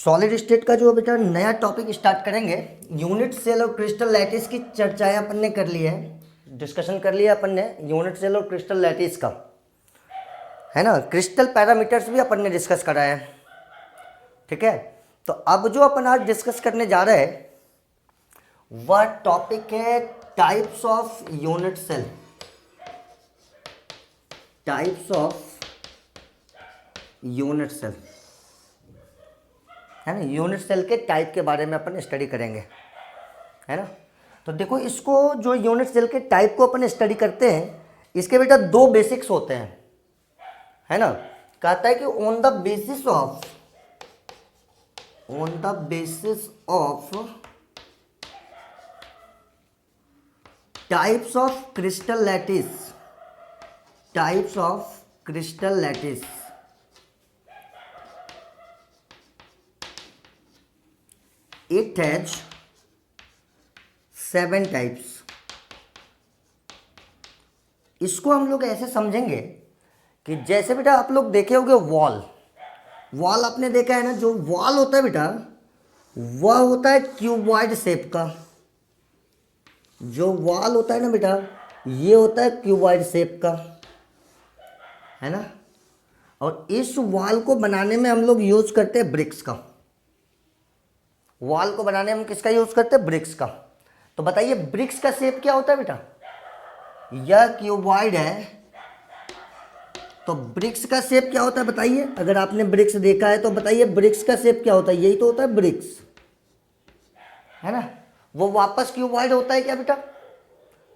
Solid state का जो बेटा नया टॉपिक स्टार्ट करेंगे, यूनिट सेल और क्रिस्टल लैटिस की चर्चाएं अपन ने कर ली है, डिस्कशन कर लिया अपन ने यूनिट सेल और क्रिस्टल लैटिस का, है ना। क्रिस्टल पैरामीटर्स भी अपन ने डिस्कस करा है, ठीक है। तो अब जो अपन आज डिस्कस करने जा रहे हैं वह टॉपिक है types of unit cell. Types of unit cell, है ना। यूनिट सेल के टाइप के बारे में अपन स्टडी करेंगे, है ना। तो देखो, इसको जो यूनिट सेल के टाइप को अपन स्टडी करते हैं, इसके बेटा दो बेसिक्स होते हैं, है ना। कहता है कि on the basis of types of crystal lattice it has 7 types. इसको हम लोग ऐसे समझेंगे कि जैसे बेटा आप लोग देखे होंगे वॉल आपने देखा है ना। जो वॉल होता है बेटा वह होता है क्यूबॉइड शेप का। जो वॉल होता है ना बेटा ये होता है क्यूबॉइड शेप का, है ना। और इस वॉल को बनाने में हम लोग यूज करते हैं ब्रिक्स का। वॉल को बनाने में हम किसका यूज करते हैं? ब्रिक्स का। तो बताइए ब्रिक्स का शेप क्या होता है बेटा? यह क्यूबॉइड है, तो ब्रिक्स का शेप क्या होता है बताइए। अगर आपने ब्रिक्स देखा है तो बताइए ब्रिक्स का शेप क्या होता है? यही तो होता है ब्रिक्स, है ना। वो वापस क्यूबॉइड होता है क्या बेटा?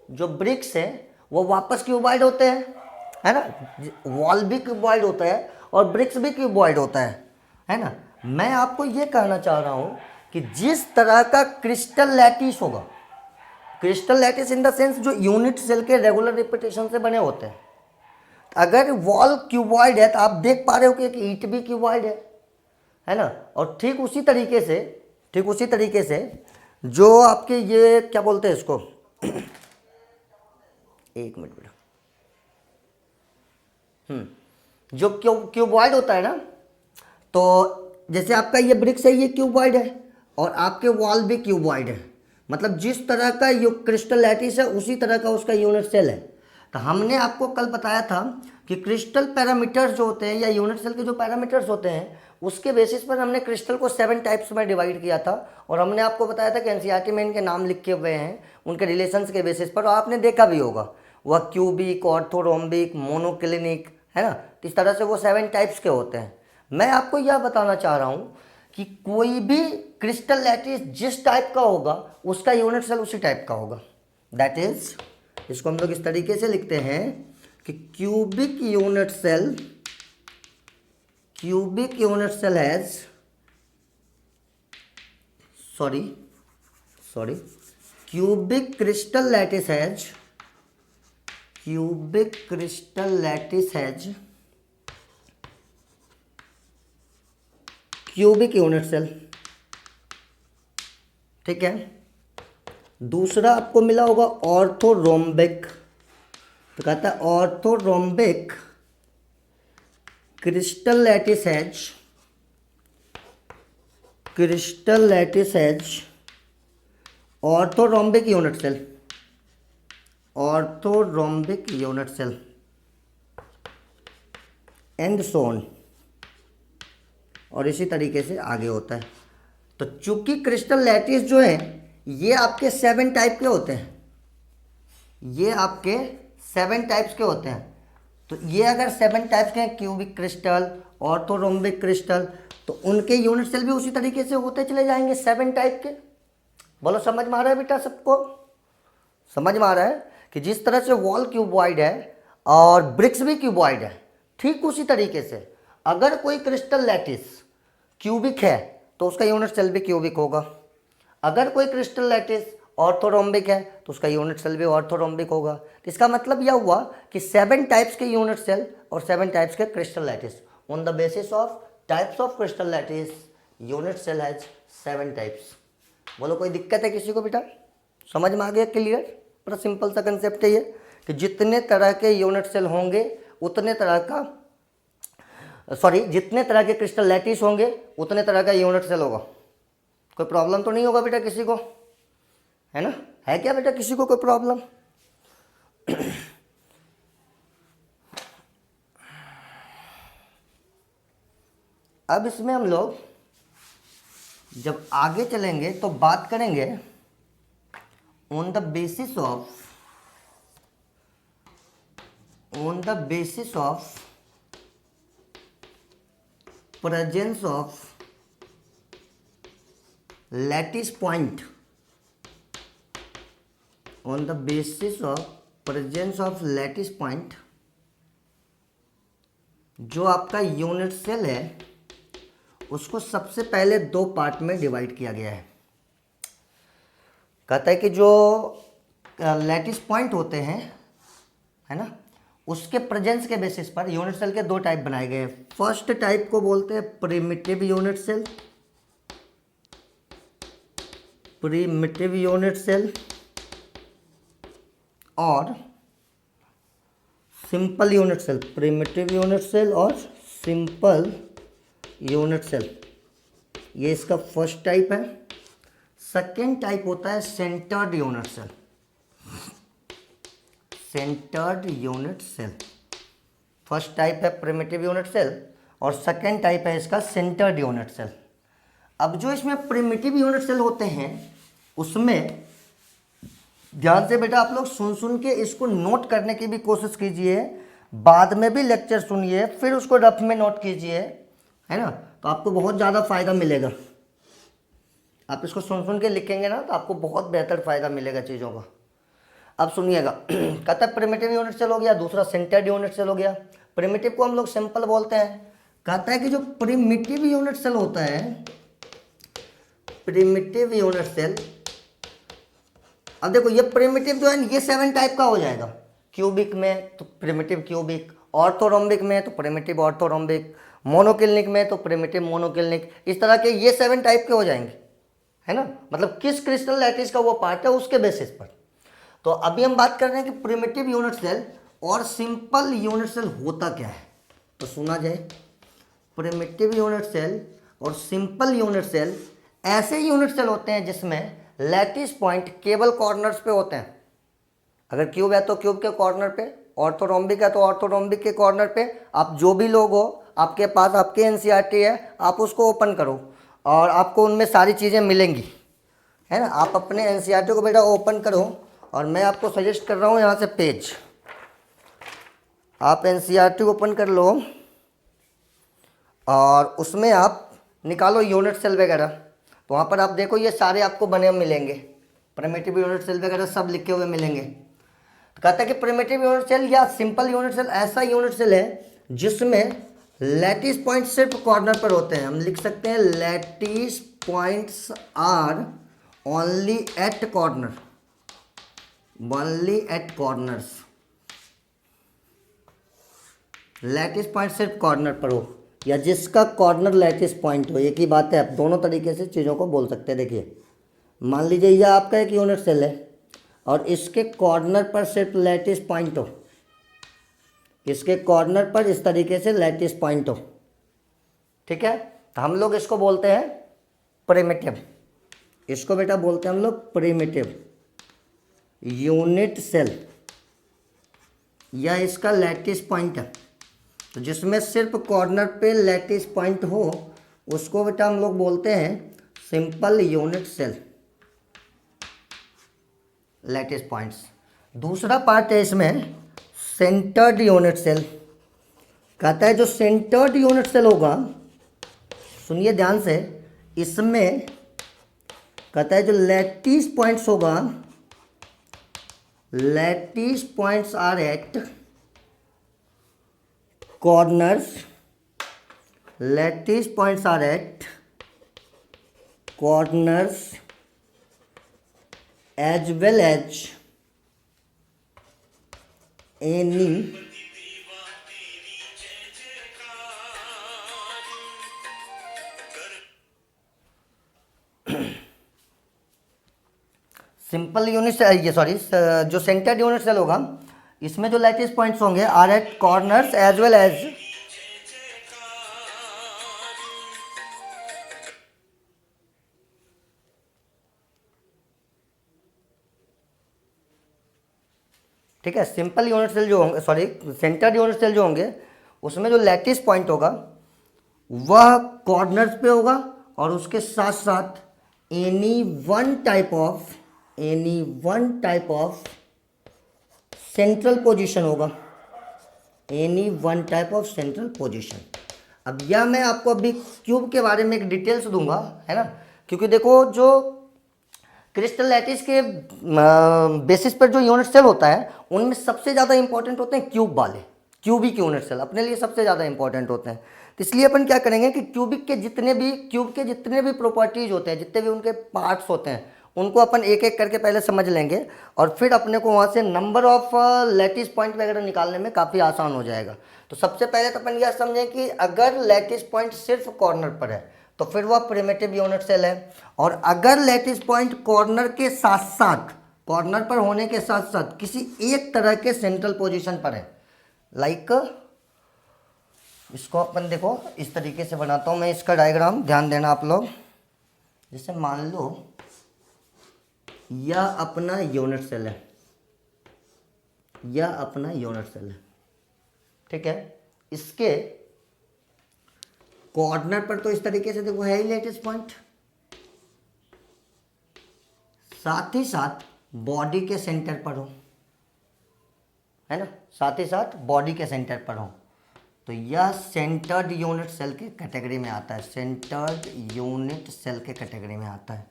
जो ब्रिक्स है वो वापस क्यूबॉइड होते हैं, है ना। वॉल भी क्यूबॉइड होता है और ब्रिक्स भी क्यूबॉइड होता है ना। मैं आपको ये कहना चाह रहा हूं कि जिस तरह का क्रिस्टल लैटिस होगा, crystal lattice in the sense जो यूनिट सेल के रेगुलर रिपीटेशन से बने होते हैं। अगर वॉल क्यूबॉइड है तो आप देख पा रहे हो कि एक ईंट भी क्यूबॉइड है ना। और ठीक उसी तरीके से जो आपके ये क्या बोलते हैं इसको एक मिनट बेटा, जो क्यूबॉइड होता है ना, तो जैसे आपका ये ब्रिक्स है ये क्यूबॉइड है और आपके वॉल भी क्यूबॉइड है। मतलब जिस तरह का ये क्रिस्टल लैटिस है उसी तरह का उसका यूनिट सेल है। तो हमने आपको कल बताया था कि क्रिस्टल पैरामीटर्स जो होते हैं या यूनिट सेल के जो पैरामीटर्स होते हैं उसके बेसिस पर हमने क्रिस्टल को 7 टाइप्स में डिवाइड किया था। और हमने आपको बताया था कि एनसीईआरटी में इनके नाम लिखे हुए हैं उनके रिलेशंस के बेसिस पर, और आपने देखा भी होगा वह क्यूबिक, ऑर्थोरोम्बिक, मोनोक्लिनिक, है ना। तो इस तरह से वो 7 टाइप्स के होते हैं। मैं आपको यह बताना चाह रहा हूँ कि कोई भी क्रिस्टल लैटिस जिस टाइप का होगा उसका यूनिट सेल उसी टाइप का होगा। दैट इज, इसको हम लोग इस तरीके से लिखते हैं कि cubic unit cell has cubic crystal lattice has cubic unit cell, ठीक है। दूसरा आपको मिला होगा ऑर्थोरोम्बिक। तो कहता है orthorhombic crystal lattice has orthorhombic unit cell and so on, और इसी तरीके से आगे होता है। तो चूंकि क्रिस्टल लैटिस जो है ये आपके 7 टाइप के होते हैं, ये आपके 7 टाइप्स के होते हैं। तो ये अगर 7 टाइप्स के हैं, क्यूबिक क्रिस्टल, ऑर्थोरोम्बिक क्रिस्टल, तो उनके यूनिट सेल भी उसी तरीके से होते चले जाएंगे 7 टाइप के। बोलो समझ में आ रहा है बेटा? सबको समझ में आ रहा है कि जिस तरह से वॉल क्यूबॉइड है और ब्रिक्स भी क्यूबॉइड है, ठीक उसी तरीके से अगर कोई क्रिस्टल लैटिस क्यूबिक है तो उसका यूनिट सेल भी क्यूबिक होगा। अगर कोई क्रिस्टल लैटिस ऑर्थोरोम्बिक है तो उसका यूनिट सेल भी ऑर्थोरोम्बिक होगा। तो इसका मतलब यह हुआ कि 7 टाइप्स के यूनिट सेल और 7 टाइप्स के crystal lattice. On the basis of types of crystal lattice unit cell has 7 types. बोलो कोई दिक्कत है किसी को बेटा? समझ में आ गया? क्लियर? बड़ा सिंपल सा कंसेप्ट है ये कि जितने तरह के यूनिट सेल होंगे उतने तरह का सॉरी जितने तरह के क्रिस्टल लैटिस होंगे उतने तरह का यूनिट सेल होगा। कोई प्रॉब्लम तो नहीं होगा बेटा किसी को, है ना? है क्या बेटा किसी को कोई प्रॉब्लम? अब इसमें हम लोग जब आगे चलेंगे तो बात करेंगे on the basis of presence of lattice point, on the basis of presence of lattice point, जो आपका यूनिट सेल है उसको सबसे पहले दो पार्ट में डिवाइड किया गया है। कहता है कि जो लैटिस पॉइंट होते हैं, है ना, उसके प्रेजेंस के बेसिस पर यूनिट सेल के दो टाइप बनाए गए हैं। फर्स्ट टाइप को बोलते हैं प्रिमिटिव यूनिट सेल, और simple unit cell. Primitive unit cell और सिंपल यूनिट सेल, ये इसका फर्स्ट टाइप है। सेकेंड टाइप होता है centred unit cell. First type है प्रिमिटिव यूनिट सेल और सेकेंड टाइप है इसका सेंटर्ड यूनिट सेल। अब जो इसमें प्रिमिटिव यूनिट सेल होते हैं उसमें ध्यान से बेटा आप लोग सुन के इसको नोट करने की भी कोशिश कीजिए, बाद में भी लेक्चर सुनिए फिर उसको रफ में नोट कीजिए, है ना, तो आपको बहुत ज़्यादा फायदा मिलेगा। आप इसको सुन के लिखेंगे ना तो आपको बहुत बेहतर फायदा मिलेगा चीज़ों का। अब सुनिएगा, कहता है प्रिमिटिव यूनिट सेल हो गया, दूसरा सेंटर्ड यूनिट सेल हो गया। प्रिमिटिव को हम लोग सिंपल बोलते हैं। कहता है कि जो प्रिमिटिव यूनिट सेल होता है, प्रिमिटिव यूनिट सेल, अब देखो ये प्रिमिटिव जो है ये 7 टाइप का हो जाएगा। क्यूबिक में तो प्रिमिटिव क्यूबिक, ऑर्थोरोम्बिक में तो प्रिमिटिव ऑर्थोरोम्बिक, मोनोक्लिनिक में तो प्रिमिटिव मोनोक्लिनिक, इस तरह के ये 7 टाइप के हो जाएंगे, है ना। मतलब किस क्रिस्टल लैटिस का वो पार्ट है उसके बेसिस पर। तो अभी हम बात कर रहे हैं कि प्रिमिटिव यूनिट सेल और सिंपल यूनिट सेल होता क्या है, तो सुना जाए। प्रिमिटिव यूनिट सेल और सिंपल यूनिट सेल ऐसे यूनिट सेल होते हैं जिसमें लैटिस पॉइंट केवल कॉर्नर्स पे होते हैं। अगर क्यूब है तो क्यूब के कॉर्नर पे, ऑर्थोरोम्बिक है तो ऑर्थोरोम्बिक के कॉर्नर पे। आप जो भी लोग हो, आपके पास आपके एनसीईआरटी है, आप उसको ओपन करो और आपको उनमें सारी चीज़ें मिलेंगी, है ना। आप अपने एनसीईआरटी को बेटा ओपन करो और मैं आपको सजेस्ट कर रहा हूँ यहाँ से पेज, आप एनसीईआरटी ओपन कर लो और उसमें आप निकालो यूनिट सेल वगैरह, तो वहाँ पर आप देखो ये सारे आपको बने हुए मिलेंगे, प्रिमिटिव यूनिट सेल वगैरह सब लिखे हुए मिलेंगे। तो कहता है कि प्रिमिटिव यूनिट सेल या सिंपल यूनिट सेल ऐसा यूनिट सेल है जिसमें लैटिस पॉइंट सिर्फ कॉर्नर पर होते हैं। हम लिख सकते हैं lattice points are only at corner, only at corners. Lattice point सिर्फ कॉर्नर पर हो या जिसका कॉर्नर लैटिस पॉइंट हो, एक ही बात है। आप दोनों तरीके से चीज़ों को बोल सकते हैं। देखिए मान लीजिए यह आपका एक यूनिट सेल है और इसके कॉर्नर पर सिर्फ लैटिस पॉइंट हो, इसके कॉर्नर पर इस तरीके से लैटिस पॉइंट हो, ठीक है, तो हम लोग इसको बोलते हैं प्रिमिटिव। इसको बेटा बोलते हैं हम लोग प्रिमिटिव यूनिट सेल या इसका लैटिस पॉइंट है। तो जिसमें सिर्फ कॉर्नर पे लैटिस पॉइंट हो उसको बेटा हम लोग बोलते हैं simple unit cell, lattice points. दूसरा पार्ट है इसमें सेंटर्ड यूनिट सेल। कहता है जो सेंटर्ड यूनिट सेल होगा, सुनिए ध्यान से, इसमें कहता है जो लैटिस पॉइंट्स होगा, lattice points are at corners, lattice points are at corners as well as any simple unit, ये सॉरी जो सेंटर्ड यूनिट सेल होगा इसमें जो लैटिस पॉइंट्स होंगे are at corners as well as ठीक है। सिंपल यूनिट सेल जो होंगे, सॉरी सेंटर्ड यूनिट सेल जो होंगे, उसमें जो लैटिस पॉइंट होगा वह कॉर्नर्स पे होगा और उसके साथ साथ any one type of central position होगा, any one type of central position. अब यह मैं आपको अभी क्यूब के बारे में एक डिटेल्स दूंगा, है ना, क्योंकि देखो जो क्रिस्टल लैटिस के बेसिस पर जो यूनिट सेल होता है उनमें सबसे ज़्यादा इंपॉर्टेंट होते हैं क्यूब वाले, क्यूबिक यूनिट सेल अपने लिए सबसे ज़्यादा इंपॉर्टेंट होते हैं। तो इसलिए अपन क्या करेंगे कि क्यूब के जितने भी प्रॉपर्टीज होते हैं, जितने भी उनके पार्ट्स होते हैं, उनको अपन एक एक करके पहले समझ लेंगे और फिर अपने को वहाँ से नंबर ऑफ लैटिस पॉइंट वगैरह निकालने में काफ़ी आसान हो जाएगा। तो सबसे पहले तो अपन यह समझें कि अगर लैटिस पॉइंट सिर्फ कॉर्नर पर है तो फिर वह प्रिमिटिव यूनिट सेल है, और अगर लैटिस पॉइंट कॉर्नर के साथ साथ, कॉर्नर पर होने के साथ साथ किसी एक तरह के सेंट्रल पोजीशन पर है, लाइक इसको अपन देखो इस तरीके से बनाता हूँ मैं इसका डायग्राम, ध्यान देना आप लोग। जैसे मान लो यह अपना यूनिट सेल है, यह अपना यूनिट सेल है, ठीक है। इसके कॉर्नर पर तो इस तरीके से देखो है ही लैटिस पॉइंट, साथ ही साथ बॉडी के सेंटर पर हो, है ना, साथ ही साथ बॉडी के सेंटर पर हो, तो यह सेंटर्ड यूनिट सेल की कैटेगरी में आता है, सेंटर्ड यूनिट सेल के कैटेगरी में आता है।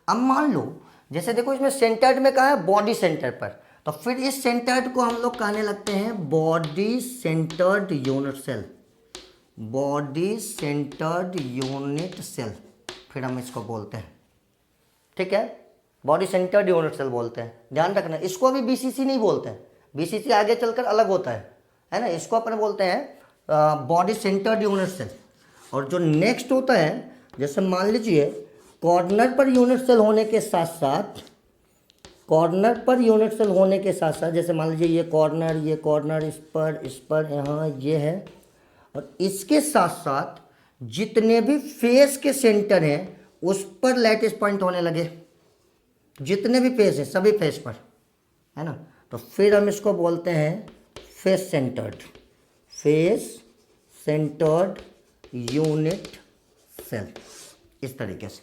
अब मान लो जैसे देखो इसमें सेंटर्ड में कहा है बॉडी सेंटर पर, तो फिर इस सेंटर्ड को हम लोग कहने लगते हैं body centred unit cell, body centred unit cell फिर हम इसको बोलते हैं, ठीक है, बॉडी सेंटर्ड यूनिट सेल बोलते हैं। ध्यान रखना इसको अभी बीसीसी नहीं बोलते हैं, बीसीसी आगे चलकर अलग होता है ना, इसको अपन बोलते हैं बॉडी सेंटर्ड यूनिट सेल। और जो नेक्स्ट होता है, जैसे मान लीजिए कॉर्नर पर यूनिट सेल होने के साथ साथ, कॉर्नर पर यूनिट सेल होने के साथ साथ, जैसे मान लीजिए ये कॉर्नर इस पर यहाँ ये है, और इसके साथ साथ जितने भी फेस के सेंटर हैं उस पर लैटिस पॉइंट होने लगे, जितने भी फेस हैं सभी फेस पर, है ना, तो फिर हम इसको बोलते हैं फेस सेंटर्ड यूनिट सेल। इस तरीके से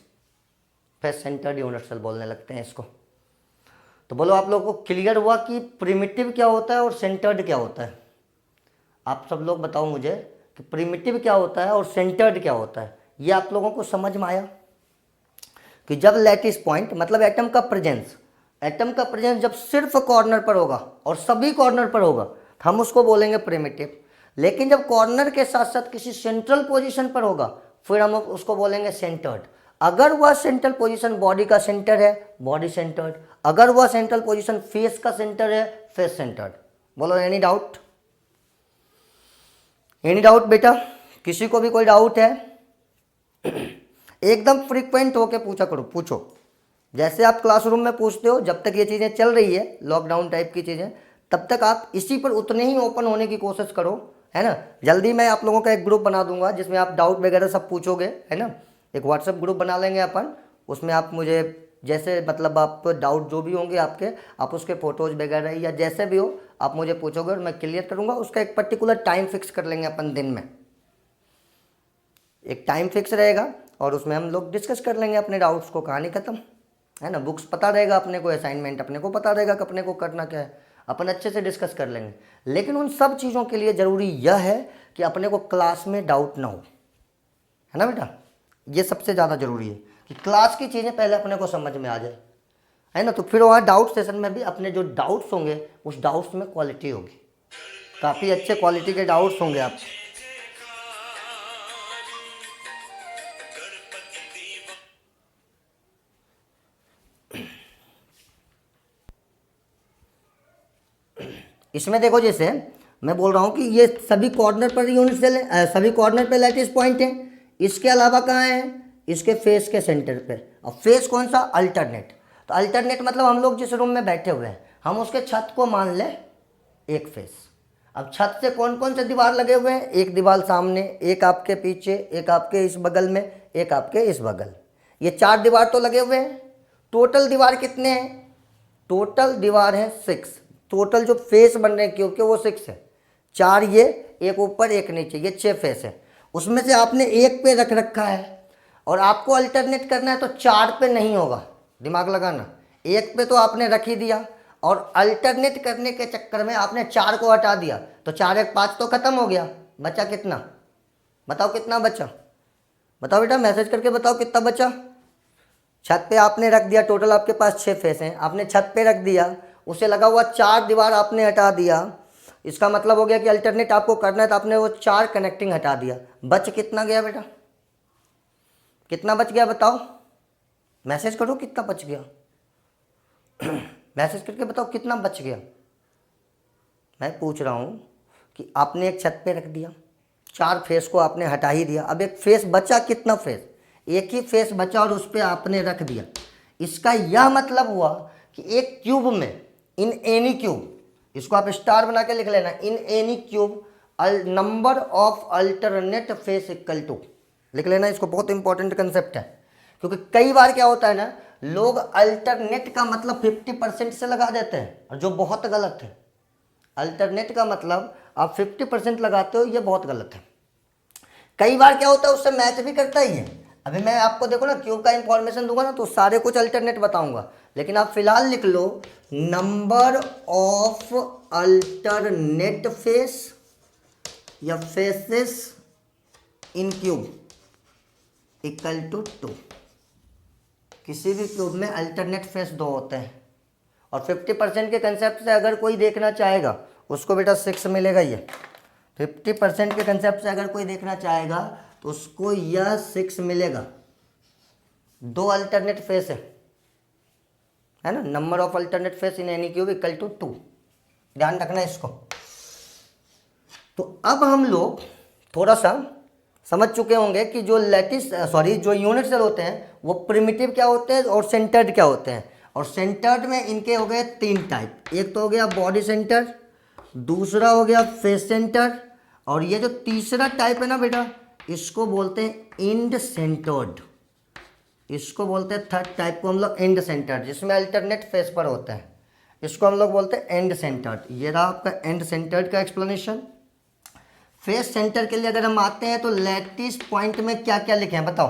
फेस सेंटर्ड यूनिट सेल बोलने लगते हैं इसको। तो बोलो आप लोगों को क्लियर हुआ कि प्रिमिटिव क्या होता है और सेंटर्ड क्या होता है? आप सब लोग बताओ मुझे कि प्रिमिटिव क्या होता है और सेंटर्ड क्या होता है। ये आप लोगों को समझ में आया कि जब लैटिस पॉइंट मतलब एटम का प्रेजेंस जब सिर्फ कॉर्नर पर होगा और सभी कॉर्नर पर होगा तो हम उसको बोलेंगे प्रिमिटिव। लेकिन जब कॉर्नर के साथ साथ किसी सेंट्रल पोजीशन पर होगा फिर हम उसको बोलेंगे सेंटर्ड। अगर वह सेंट्रल पोजीशन बॉडी का सेंटर है बॉडी सेंटर्ड, अगर वह सेंट्रल पोजीशन फेस का सेंटर है फेस सेंटर्ड। बोलो एनी डाउट? एनी डाउट बेटा? किसी को भी कोई डाउट है? एकदम फ्रीक्वेंट होके पूछा करो, पूछो। जैसे आप क्लासरूम में पूछते हो, जब तक ये चीज़ें चल रही है लॉकडाउन टाइप की चीज़ें, तब तक आप इसी पर उतने ही ओपन होने की कोशिश करो, है ना। जल्दी मैं आप लोगों का एक ग्रुप बना दूंगा जिसमें आप डाउट वगैरह सब पूछोगे, है ना। एक व्हाट्सएप ग्रुप बना लेंगे अपन, उसमें आप मुझे जैसे मतलब आप डाउट जो भी होंगे आपके, आप उसके फ़ोटोज़ वगैरह या जैसे भी हो आप मुझे पूछोगे और मैं क्लियर करूँगा। उसका एक पर्टिकुलर टाइम फिक्स कर लेंगे अपन, दिन में एक टाइम फिक्स रहेगा और उसमें हम लोग डिस्कस कर लेंगे अपने डाउट्स को। कहानी खत्म, है ना। बुक्स पता रहेगा अपने को, असाइनमेंट अपने को पता रहेगा कि अपने को करना क्या है, अपन अच्छे से डिस्कस कर लेंगे। लेकिन उन सब चीज़ों के लिए ज़रूरी यह है कि अपने को क्लास में डाउट ना हो, है ना बेटा। ये सबसे ज़्यादा ज़रूरी है कि क्लास की चीज़ें पहले अपने को समझ में आ जाए, है ना। तो फिर वहाँ डाउट सेशन में भी अपने जो डाउट्स होंगे उस डाउट्स में क्वालिटी होगी, काफ़ी अच्छे क्वालिटी के डाउट्स होंगे आप। इसमें देखो जैसे मैं बोल रहा हूँ कि ये सभी कॉर्नर पर यूनिट सेल है, सभी कॉर्नर पे लैटिस पॉइंट है। इसके अलावा कहाँ है? इसके फेस के सेंटर पे। और फेस कौन सा? अल्टरनेट। तो अल्टरनेट मतलब हम लोग जिस रूम में बैठे हुए हैं हम उसके छत को मान लें एक फेस। अब छत से कौन कौन से दीवार लगे हुए हैं? एक दीवार सामने, एक आपके पीछे, एक आपके इस बगल में, एक आपके इस बगल। ये 4 दीवार तो लगे हुए हैं। टोटल दीवार कितने हैं? टोटल दीवार है 6। टोटल जो फेस बन रहे हैं क्यूब के वो 6 है। 4 ये, एक ऊपर एक नीचे, ये 6 फेस है। उसमें से आपने एक पे रख रखा है और आपको अल्टरनेट करना है तो 4 पे नहीं होगा, दिमाग लगाना। एक पे तो आपने रख ही दिया और अल्टरनेट करने के चक्कर में आपने 4 को हटा दिया, तो 4 1 5 तो खत्म हो गया। बचा कितना? बताओ कितना बचा? बताओ बेटा, मैसेज करके बताओ कितना बचा। छत पे आपने रख दिया, टोटल आपके पास 6 फेस हैं, आपने छत पे रख दिया, उसे लगा हुआ 4 दीवार आपने हटा दिया। इसका मतलब हो गया कि अल्टरनेट आपको करना है तो आपने वो 4 कनेक्टिंग हटा दिया। बच कितना गया बेटा? कितना बच गया बताओ? मैसेज करो कितना बच गया। मैसेज करके बताओ कितना बच गया। मैं पूछ रहा हूँ कि आपने एक छत पे रख दिया, 4 फेस को आपने हटा ही दिया, अब एक फेस बचा, कितना फेस? एक ही फेस बचा और उस पर आपने रख दिया। इसका यह मतलब हुआ कि एक क्यूब में, इन एनी क्यूब, इसको आप स्टार बना के लिख लेना, in any cube number of alternate face equal to, लिख लेना इसको, बहुत इंपॉर्टेंट कंसेप्ट है। क्योंकि कई बार क्या होता है ना, लोग अल्टरनेट का मतलब 50% से लगा देते हैं, और जो बहुत गलत है। अल्टरनेट का मतलब आप 50% लगाते हो, ये बहुत गलत है। कई बार क्या होता है, उससे मैच भी करता ही है। अभी मैं आपको देखो ना क्यूब का इंफॉर्मेशन दूंगा ना तो सारे कुछ अल्टरनेट बताऊंगा, लेकिन आप फिलहाल लिख लो नंबर ऑफ अल्टरनेट फेस या faces in cube equal to 2। किसी भी क्यूब में अल्टरनेट फेस 2 होते हैं, और 50% के कंसेप्ट से अगर कोई देखना चाहेगा उसको बेटा 6 मिलेगा। ये 50% के कंसेप्ट से अगर कोई देखना चाहेगा तो उसको यह 6 मिलेगा। 2 अल्टरनेट फेस है ना, number of alternate face in any cube equal to 2, ध्यान रखना इसको। तो अब हम लोग थोड़ा सा समझ चुके होंगे कि जो जो यूनिट सेल होते हैं वो प्रिमिटिव क्या होते हैं और सेंटर्ड क्या होते हैं। और सेंटर्ड में इनके हो गए 3 टाइप, एक तो हो गया बॉडी सेंटर, दूसरा हो गया फेस सेंटर, और ये जो तीसरा टाइप है ना बेटा, इसको बोलते हैं एंड सेंटर्ड। इसको बोलते हैं थर्ड टाइप को हम लोग एंड सेंटर्ड, जिसमें अल्टरनेट फेस पर होता है, इसको हम लोग बोलते हैं एंड सेंटर्ड। ये रहा आपका एंड सेंटर्ड का एक्सप्लेनेशन। फेस सेंटर के लिए अगर हम आते हैं तो लैटिस पॉइंट में क्या क्या लिखे हैं बताओ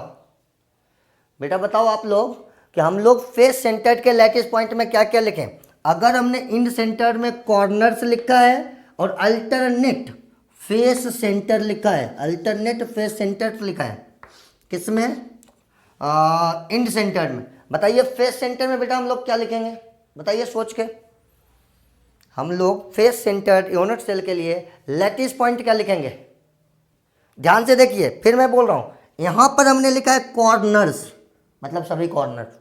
बेटा, बताओ आप लोग कि हम लोग फेस सेंटर्ड के लैटिस पॉइंट में क्या क्या लिखें। अगर हमने इंड सेंटर में कॉर्नर्स लिखा है और अल्टरनेट फेस सेंटर लिखा है, अल्टरनेट फेस सेंटर लिखा है किसमें? इंड सेंटर में। बताइए फेस सेंटर में बेटा हम लोग क्या लिखेंगे? बताइए सोच के। हम लोग फेस सेंटर्ड यूनिट सेल के लिए लैटिस पॉइंट क्या लिखेंगे? ध्यान से देखिए, फिर मैं बोल रहा हूं, यहां पर हमने लिखा है कॉर्नर्स, मतलब सभी corners,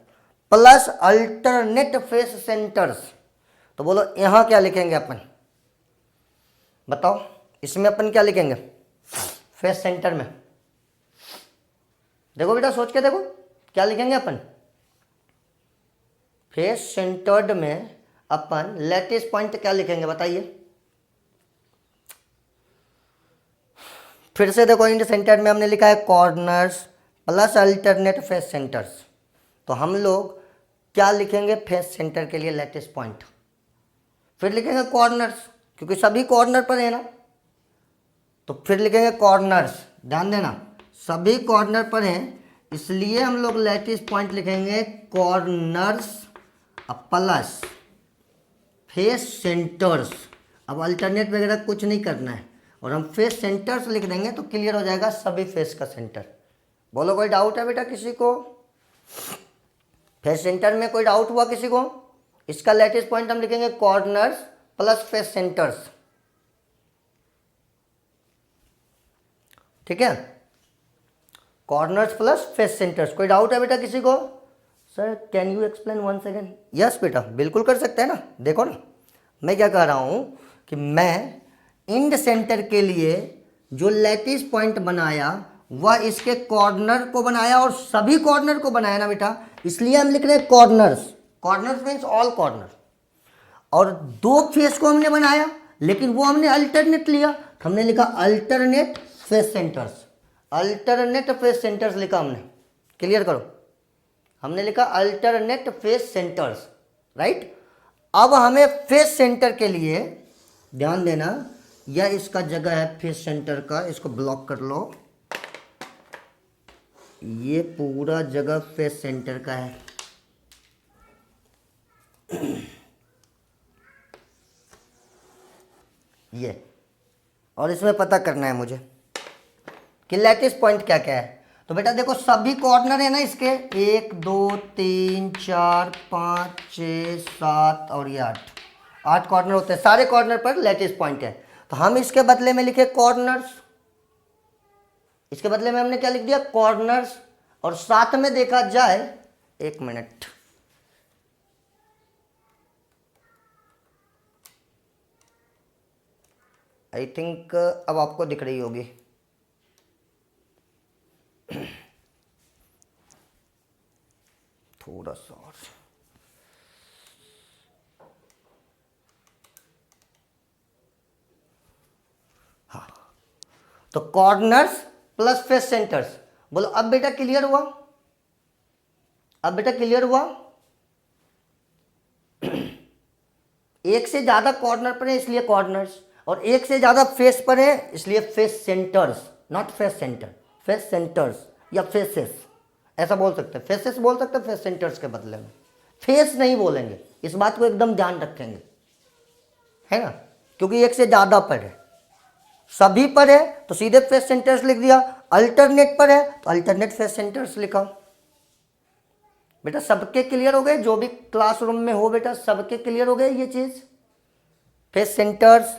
plus alternate face centres. तो बोलो यहां क्या लिखेंगे अपन? बताओ इसमें अपन क्या लिखेंगे फेस सेंटर में? देखो बेटा सोच के देखो क्या लिखेंगे अपन फेस सेंटर्ड में। अपन लैटिस पॉइंट क्या लिखेंगे बताइए? फिर से देखो, इंड सेंटर्ड में हमने लिखा है corners plus alternate face centres. तो हम लोग क्या लिखेंगे फेस सेंटर के लिए लैटिस पॉइंट? फिर लिखेंगे कॉर्नर्स, क्योंकि सभी कॉर्नर पर है ना, तो फिर लिखेंगे कॉर्नर्स। ध्यान देना, सभी कॉर्नर पर हैं, इसलिए हम लोग लैटिस पॉइंट लिखेंगे कॉर्नर्स प्लस फेस सेंटर्स। अब अल्टरनेट वगैरह कुछ नहीं करना है, और हम फेस सेंटर्स लिख देंगे तो क्लियर हो जाएगा सभी फेस का सेंटर। बोलो कोई डाउट है बेटा किसी को? फेस सेंटर में कोई डाउट हुआ किसी को? इसका लैटिस पॉइंट हम लिखेंगे कॉर्नर्स प्लस फेस सेंटर्स, ठीक है? Corners plus face centres. कोई डाउट है बेटा किसी को? Sir can you explain one second? Yes बेटा बिल्कुल कर सकते हैं ना। देखो ना मैं क्या कह रहा हूं कि मैं इंड सेंटर के लिए जो लैटिस पॉइंट बनाया वह इसके कॉर्नर को बनाया और सभी कॉर्नर को बनाया ना बेटा, इसलिए हम लिख रहे हैं corners. Corners means all corner. और 2 फेस को हमने बनाया, लेकिन वो हमने अल्टरनेट लिया, हमने लिखा alternate face centres. Alternate face centres लिखा हमने, क्लियर करो, हमने लिखा अल्टरनेट फेस सेंटर्स, राइट? अब हमें फेस सेंटर के लिए ध्यान देना, यह इसका जगह है फेस सेंटर का, इसको ब्लॉक कर लो। ये पूरा जगह फेस सेंटर का है। ये, और इसमें पता करना है मुझे कि लैटिस पॉइंट क्या क्या है। तो बेटा देखो सभी कॉर्नर है ना इसके, 1 2 3 4 5 6 7 और ये 8 कॉर्नर होते हैं। सारे कॉर्नर पर लैटिस पॉइंट है। तो हम इसके बदले में लिखे कॉर्नर्स, इसके बदले में हमने क्या लिख दिया, कॉर्नर्स। और साथ में देखा जाए, एक मिनट, आई थिंक अब आपको दिख रही होगी। थोड़ा सा और, हाँ। तो कॉर्नर्स प्लस फेस सेंटर्स, बोलो अब बेटा क्लियर हुआ, अब बेटा क्लियर हुआ। एक से ज्यादा कॉर्नर पर है इसलिए कॉर्नर्स, और एक से ज्यादा फेस पर है इसलिए face centres, not face centre, face centres या फेसेस ऐसा बोल सकते हैं। फेसेस बोल सकते हैं फेस सेंटर्स के बदले में, फेस नहीं बोलेंगे। इस बात को एकदम ध्यान रखेंगे, है ना, क्योंकि एक से ज्यादा पर है। सभी पर है तो सीधे फेस सेंटर्स लिख दिया, अल्टरनेट पर है तो अल्टरनेट फेस सेंटर्स लिखा। बेटा सबके क्लियर हो गए, जो भी क्लासरूम में हो बेटा सबके क्लियर हो गए ये चीज। Face centres,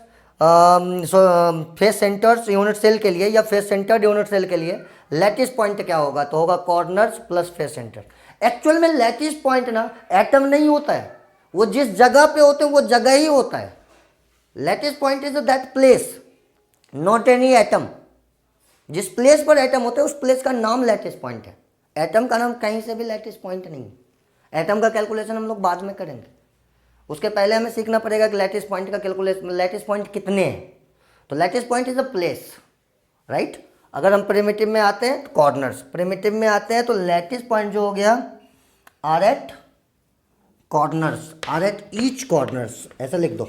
face centres unit cell के लिए या फेस सेंटर्ड यूनिट सेल के लिए लैटिस पॉइंट क्या होगा, तो होगा corners plus face centre. Actual में लैटिस पॉइंट ना एटम नहीं होता है, वो जिस जगह पे होते हैं वो जगह ही होता है। Lattice point is that place, not any atom. जिस प्लेस पर एटम होते हैं उस प्लेस का नाम लैटिस पॉइंट है। एटम का नाम कहीं से भी लैटिस पॉइंट नहीं है। एटम का कैलकुलेशन हम लोग बाद में करेंगे, उसके पहले हमें सीखना पड़ेगा कि लैटिस पॉइंट का कैलकुलेशन, लैटिस पॉइंट कितने हैं। तो lattice point is a place, right. अगर हम प्रिमिटिव में आते हैं तो कॉर्नर्स, प्रिमिटिव में आते हैं तो लैटिस पॉइंट जो हो गया are at corners, are at each corners, ऐसा लिख दो,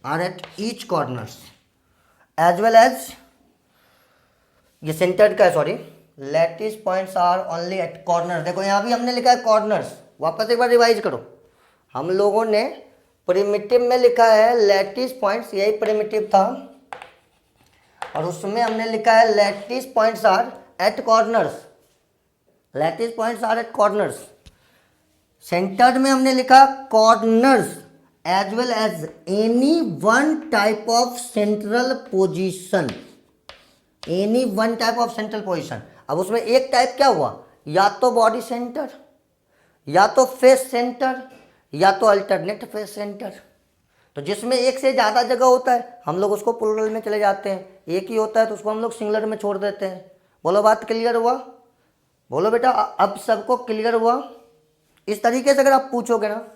are at each corners as well as, ये सेंटर्ड का है sorry, lattice points are only at corner. देखो यहाँ भी हमने लिखा है कॉर्नर्स, वापस एक बार रिवाइज करो। हम लोगों ने प्रिमिटिव में लिखा है लैटिस पॉइंट्स, यही प्रिमिटिव था, और उसमें हमने लिखा है lattice points are at corners, lattice points are at corners. Centred में हमने लिखा corners as well as any one type of central position, any one type of central position. अब उसमें एक टाइप क्या हुआ, या तो बॉडी सेंटर, या तो फेस सेंटर, या तो अल्टरनेट फेस सेंटर। तो जिसमें एक से ज़्यादा जगह होता है हम लोग उसको प्लूरल में चले जाते हैं, एक ही होता है तो उसको हम लोग सिंगुलर में छोड़ देते हैं। बोलो बात क्लियर हुआ, बोलो बेटा अब सबको क्लियर हुआ। इस तरीके से अगर आप पूछोगे ना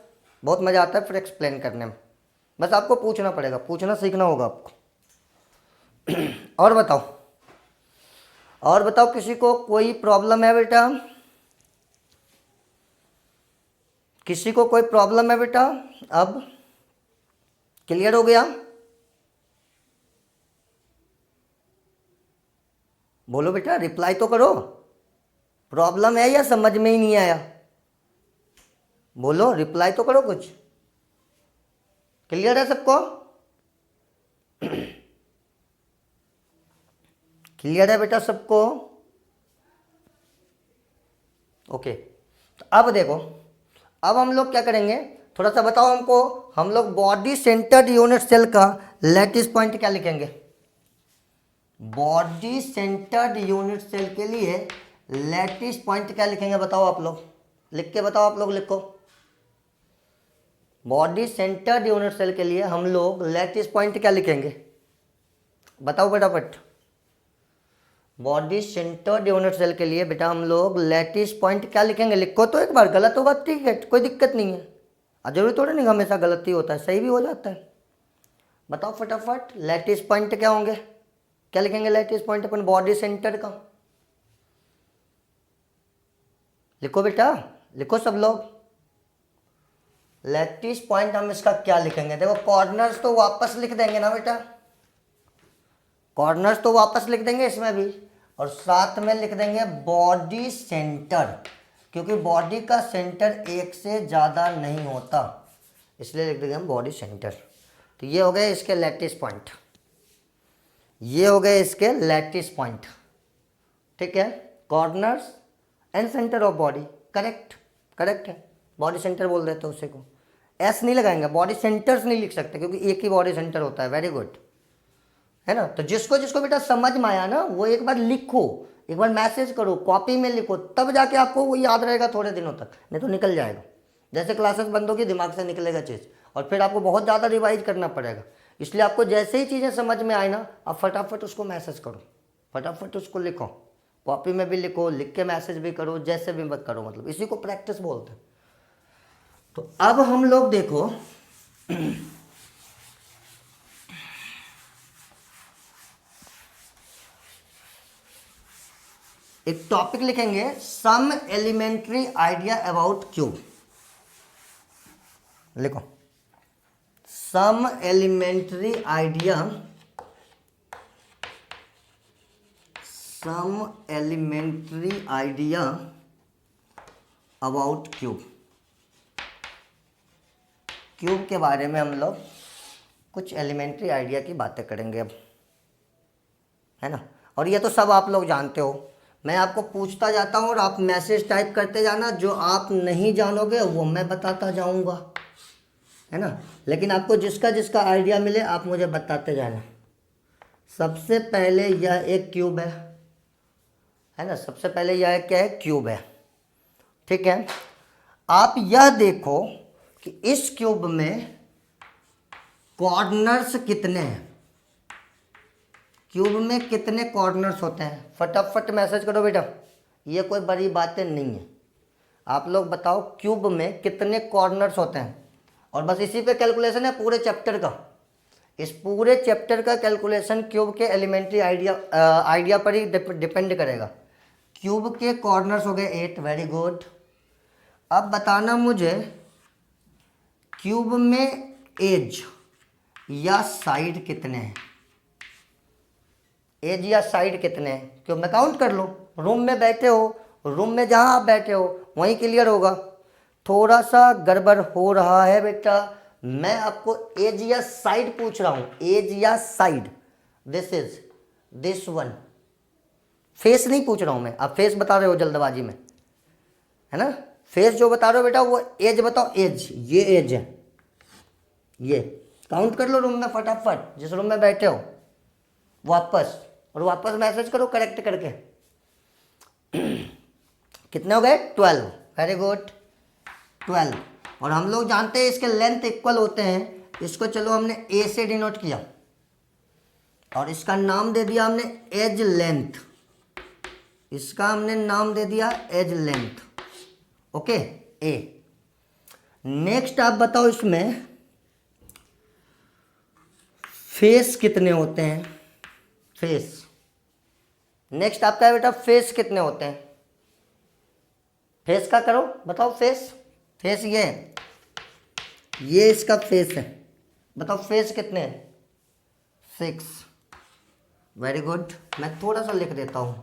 बहुत मज़ा आता है फिर एक्सप्लेन करने में, बस आपको पूछना पड़ेगा, पूछना सीखना होगा आपको। और बताओ, और बताओ किसी को कोई प्रॉब्लम है बेटा, किसी को कोई प्रॉब्लम है बेटा, अब क्लियर हो गया, बोलो बेटा रिप्लाई तो करो, प्रॉब्लम है या समझ में ही नहीं आया, बोलो रिप्लाई तो करो कुछ। क्लियर है सबको, क्लियर है बेटा सबको, ओके। तो अब देखो, अब हम लोग क्या करेंगे, थोड़ा सा बताओ हमको, हम लोग बॉडी सेंटर्ड यूनिट सेल का लैटिस पॉइंट क्या लिखेंगे। बॉडी सेंटर्ड यूनिट सेल के लिए लैटिस पॉइंट क्या लिखेंगे बताओ आप लोग, लिख के बताओ आप लोग, लिखो। बॉडी सेंटर्ड यूनिट सेल के लिए हम लोग लैटिस पॉइंट क्या लिखेंगे, बताओ फटाफट। बॉडी सेंटर्ड यूनिट सेल के लिए बेटा हम लोग लैटिस पॉइंट क्या लिखेंगे, लिखो तो एक बार, गलत होगा ठीक है कोई दिक्कत नहीं है, जरूरी थोड़ा नहीं हमेशा गलत ही होता है, सही भी हो जाता है। बताओ फटाफट लैटिस पॉइंट क्या होंगे, क्या लिखेंगे लैटिस पॉइंट अपन बॉडी सेंटर का, लिखो बेटा लिखो सब लोग, लैटिस पॉइंट हम इसका क्या लिखेंगे, देखो कॉर्नर्स तो वापस लिख देंगे ना बेटा, कॉर्नर्स तो वापस लिख देंगे इसमें भी, और साथ में लिख देंगे बॉडी सेंटर, क्योंकि बॉडी का सेंटर एक से ज़्यादा नहीं होता, इसलिए लिख देंगे हम बॉडी सेंटर। तो ये हो गए इसके लैटिस पॉइंट, ये हो गए इसके लैटिस पॉइंट, ठीक है। Corners and centre of body, correct, correct है, बॉडी सेंटर बोल देते हैं उसे को, एस नहीं लगाएंगे, बॉडी सेंटर्स नहीं लिख सकते क्योंकि एक ही बॉडी सेंटर होता है। वेरी गुड, है ना। तो जिसको जिसको बेटा समझ में आया ना वो एक बार लिखो, एक बार मैसेज करो, कॉपी में लिखो, तब जाके आपको वो याद रहेगा थोड़े दिनों तक, नहीं तो निकल जाएगा। जैसे क्लासेस बंद होगी दिमाग से निकलेगा चीज़, और फिर आपको बहुत ज़्यादा रिवाइज करना पड़ेगा। इसलिए आपको जैसे ही चीज़ें समझ में आए ना, आप फटाफट उसको मैसेज करो, फटाफट उसको लिखो, कॉपी में भी लिखो, लिख के मैसेज भी करो, जैसे भी मत करो, मतलब इसी को प्रैक्टिस बोलते हैं। तो अब हम लोग देखो एक टॉपिक लिखेंगे, some elementary idea about cube. लिखो, some elementary idea, some elementary idea about cube. Cube के बारे में हम लोग कुछ एलिमेंट्री आइडिया की बातें करेंगे अब, है ना। और ये तो सब आप लोग जानते हो, मैं आपको पूछता जाता हूँ और आप मैसेज टाइप करते जाना, जो आप नहीं जानोगे वो मैं बताता जाऊँगा, है ना। लेकिन आपको जिसका जिसका आइडिया मिले आप मुझे बताते जाना। सबसे पहले यह एक क्यूब है ना, सबसे पहले यह क्या है, क्यूब है, ठीक है। आप यह देखो कि इस क्यूब में कॉर्नर्स कितने हैं, क्यूब में कितने कॉर्नर्स होते हैं, फटाफट मैसेज करो बेटा, ये कोई बड़ी बातें नहीं है। आप लोग बताओ क्यूब में कितने कॉर्नर्स होते हैं, और बस इसी पे कैलकुलेशन है पूरे चैप्टर का, इस पूरे चैप्टर का कैलकुलेशन क्यूब के एलिमेंट्री आइडिया पर ही डिपेंड करेगा। क्यूब के कॉर्नर्स हो गए 8, वेरी गुड। अब बताना मुझे क्यूब में एज या साइड कितने हैं, एज या साइड कितने हैं, क्यों में काउंट कर लो, रूम में बैठे हो, रूम में जहां आप बैठे हो वहीं क्लियर होगा। थोड़ा सा गड़बड़ हो रहा है बेटा, मैं आपको एज या साइड पूछ रहा हूं, एज या side, this is this one, face नहीं पूछ रहा हूं मैं, आप फेस बता रहे हो जल्दबाजी में, है ना। फेस जो बता रहे हो बेटा वो एज बताओ, एज, ये एज है, ये काउंट कर लो रूम में फटाफट, जिस रूम में बैठे हो वापस, और वापस मैसेज करो करेक्ट करके। कितने हो गए, 12, वेरी गुड, 12। और हम लोग जानते हैं इसके लेंथ इक्वल होते हैं, इसको चलो हमने ए से डिनोट किया और इसका नाम दे दिया हमने एज लेंथ, इसका हमने नाम दे दिया एज लेंथ, ओके, ए। नेक्स्ट आप बताओ इसमें फेस कितने होते हैं, फेस, नेक्स्ट आपका है बेटा फेस कितने होते हैं, फेस का करो बताओ, फेस, फेस ये इसका फेस है, बताओ फेस कितने हैं, 6, वेरी गुड। मैं थोड़ा सा लिख देता हूँ,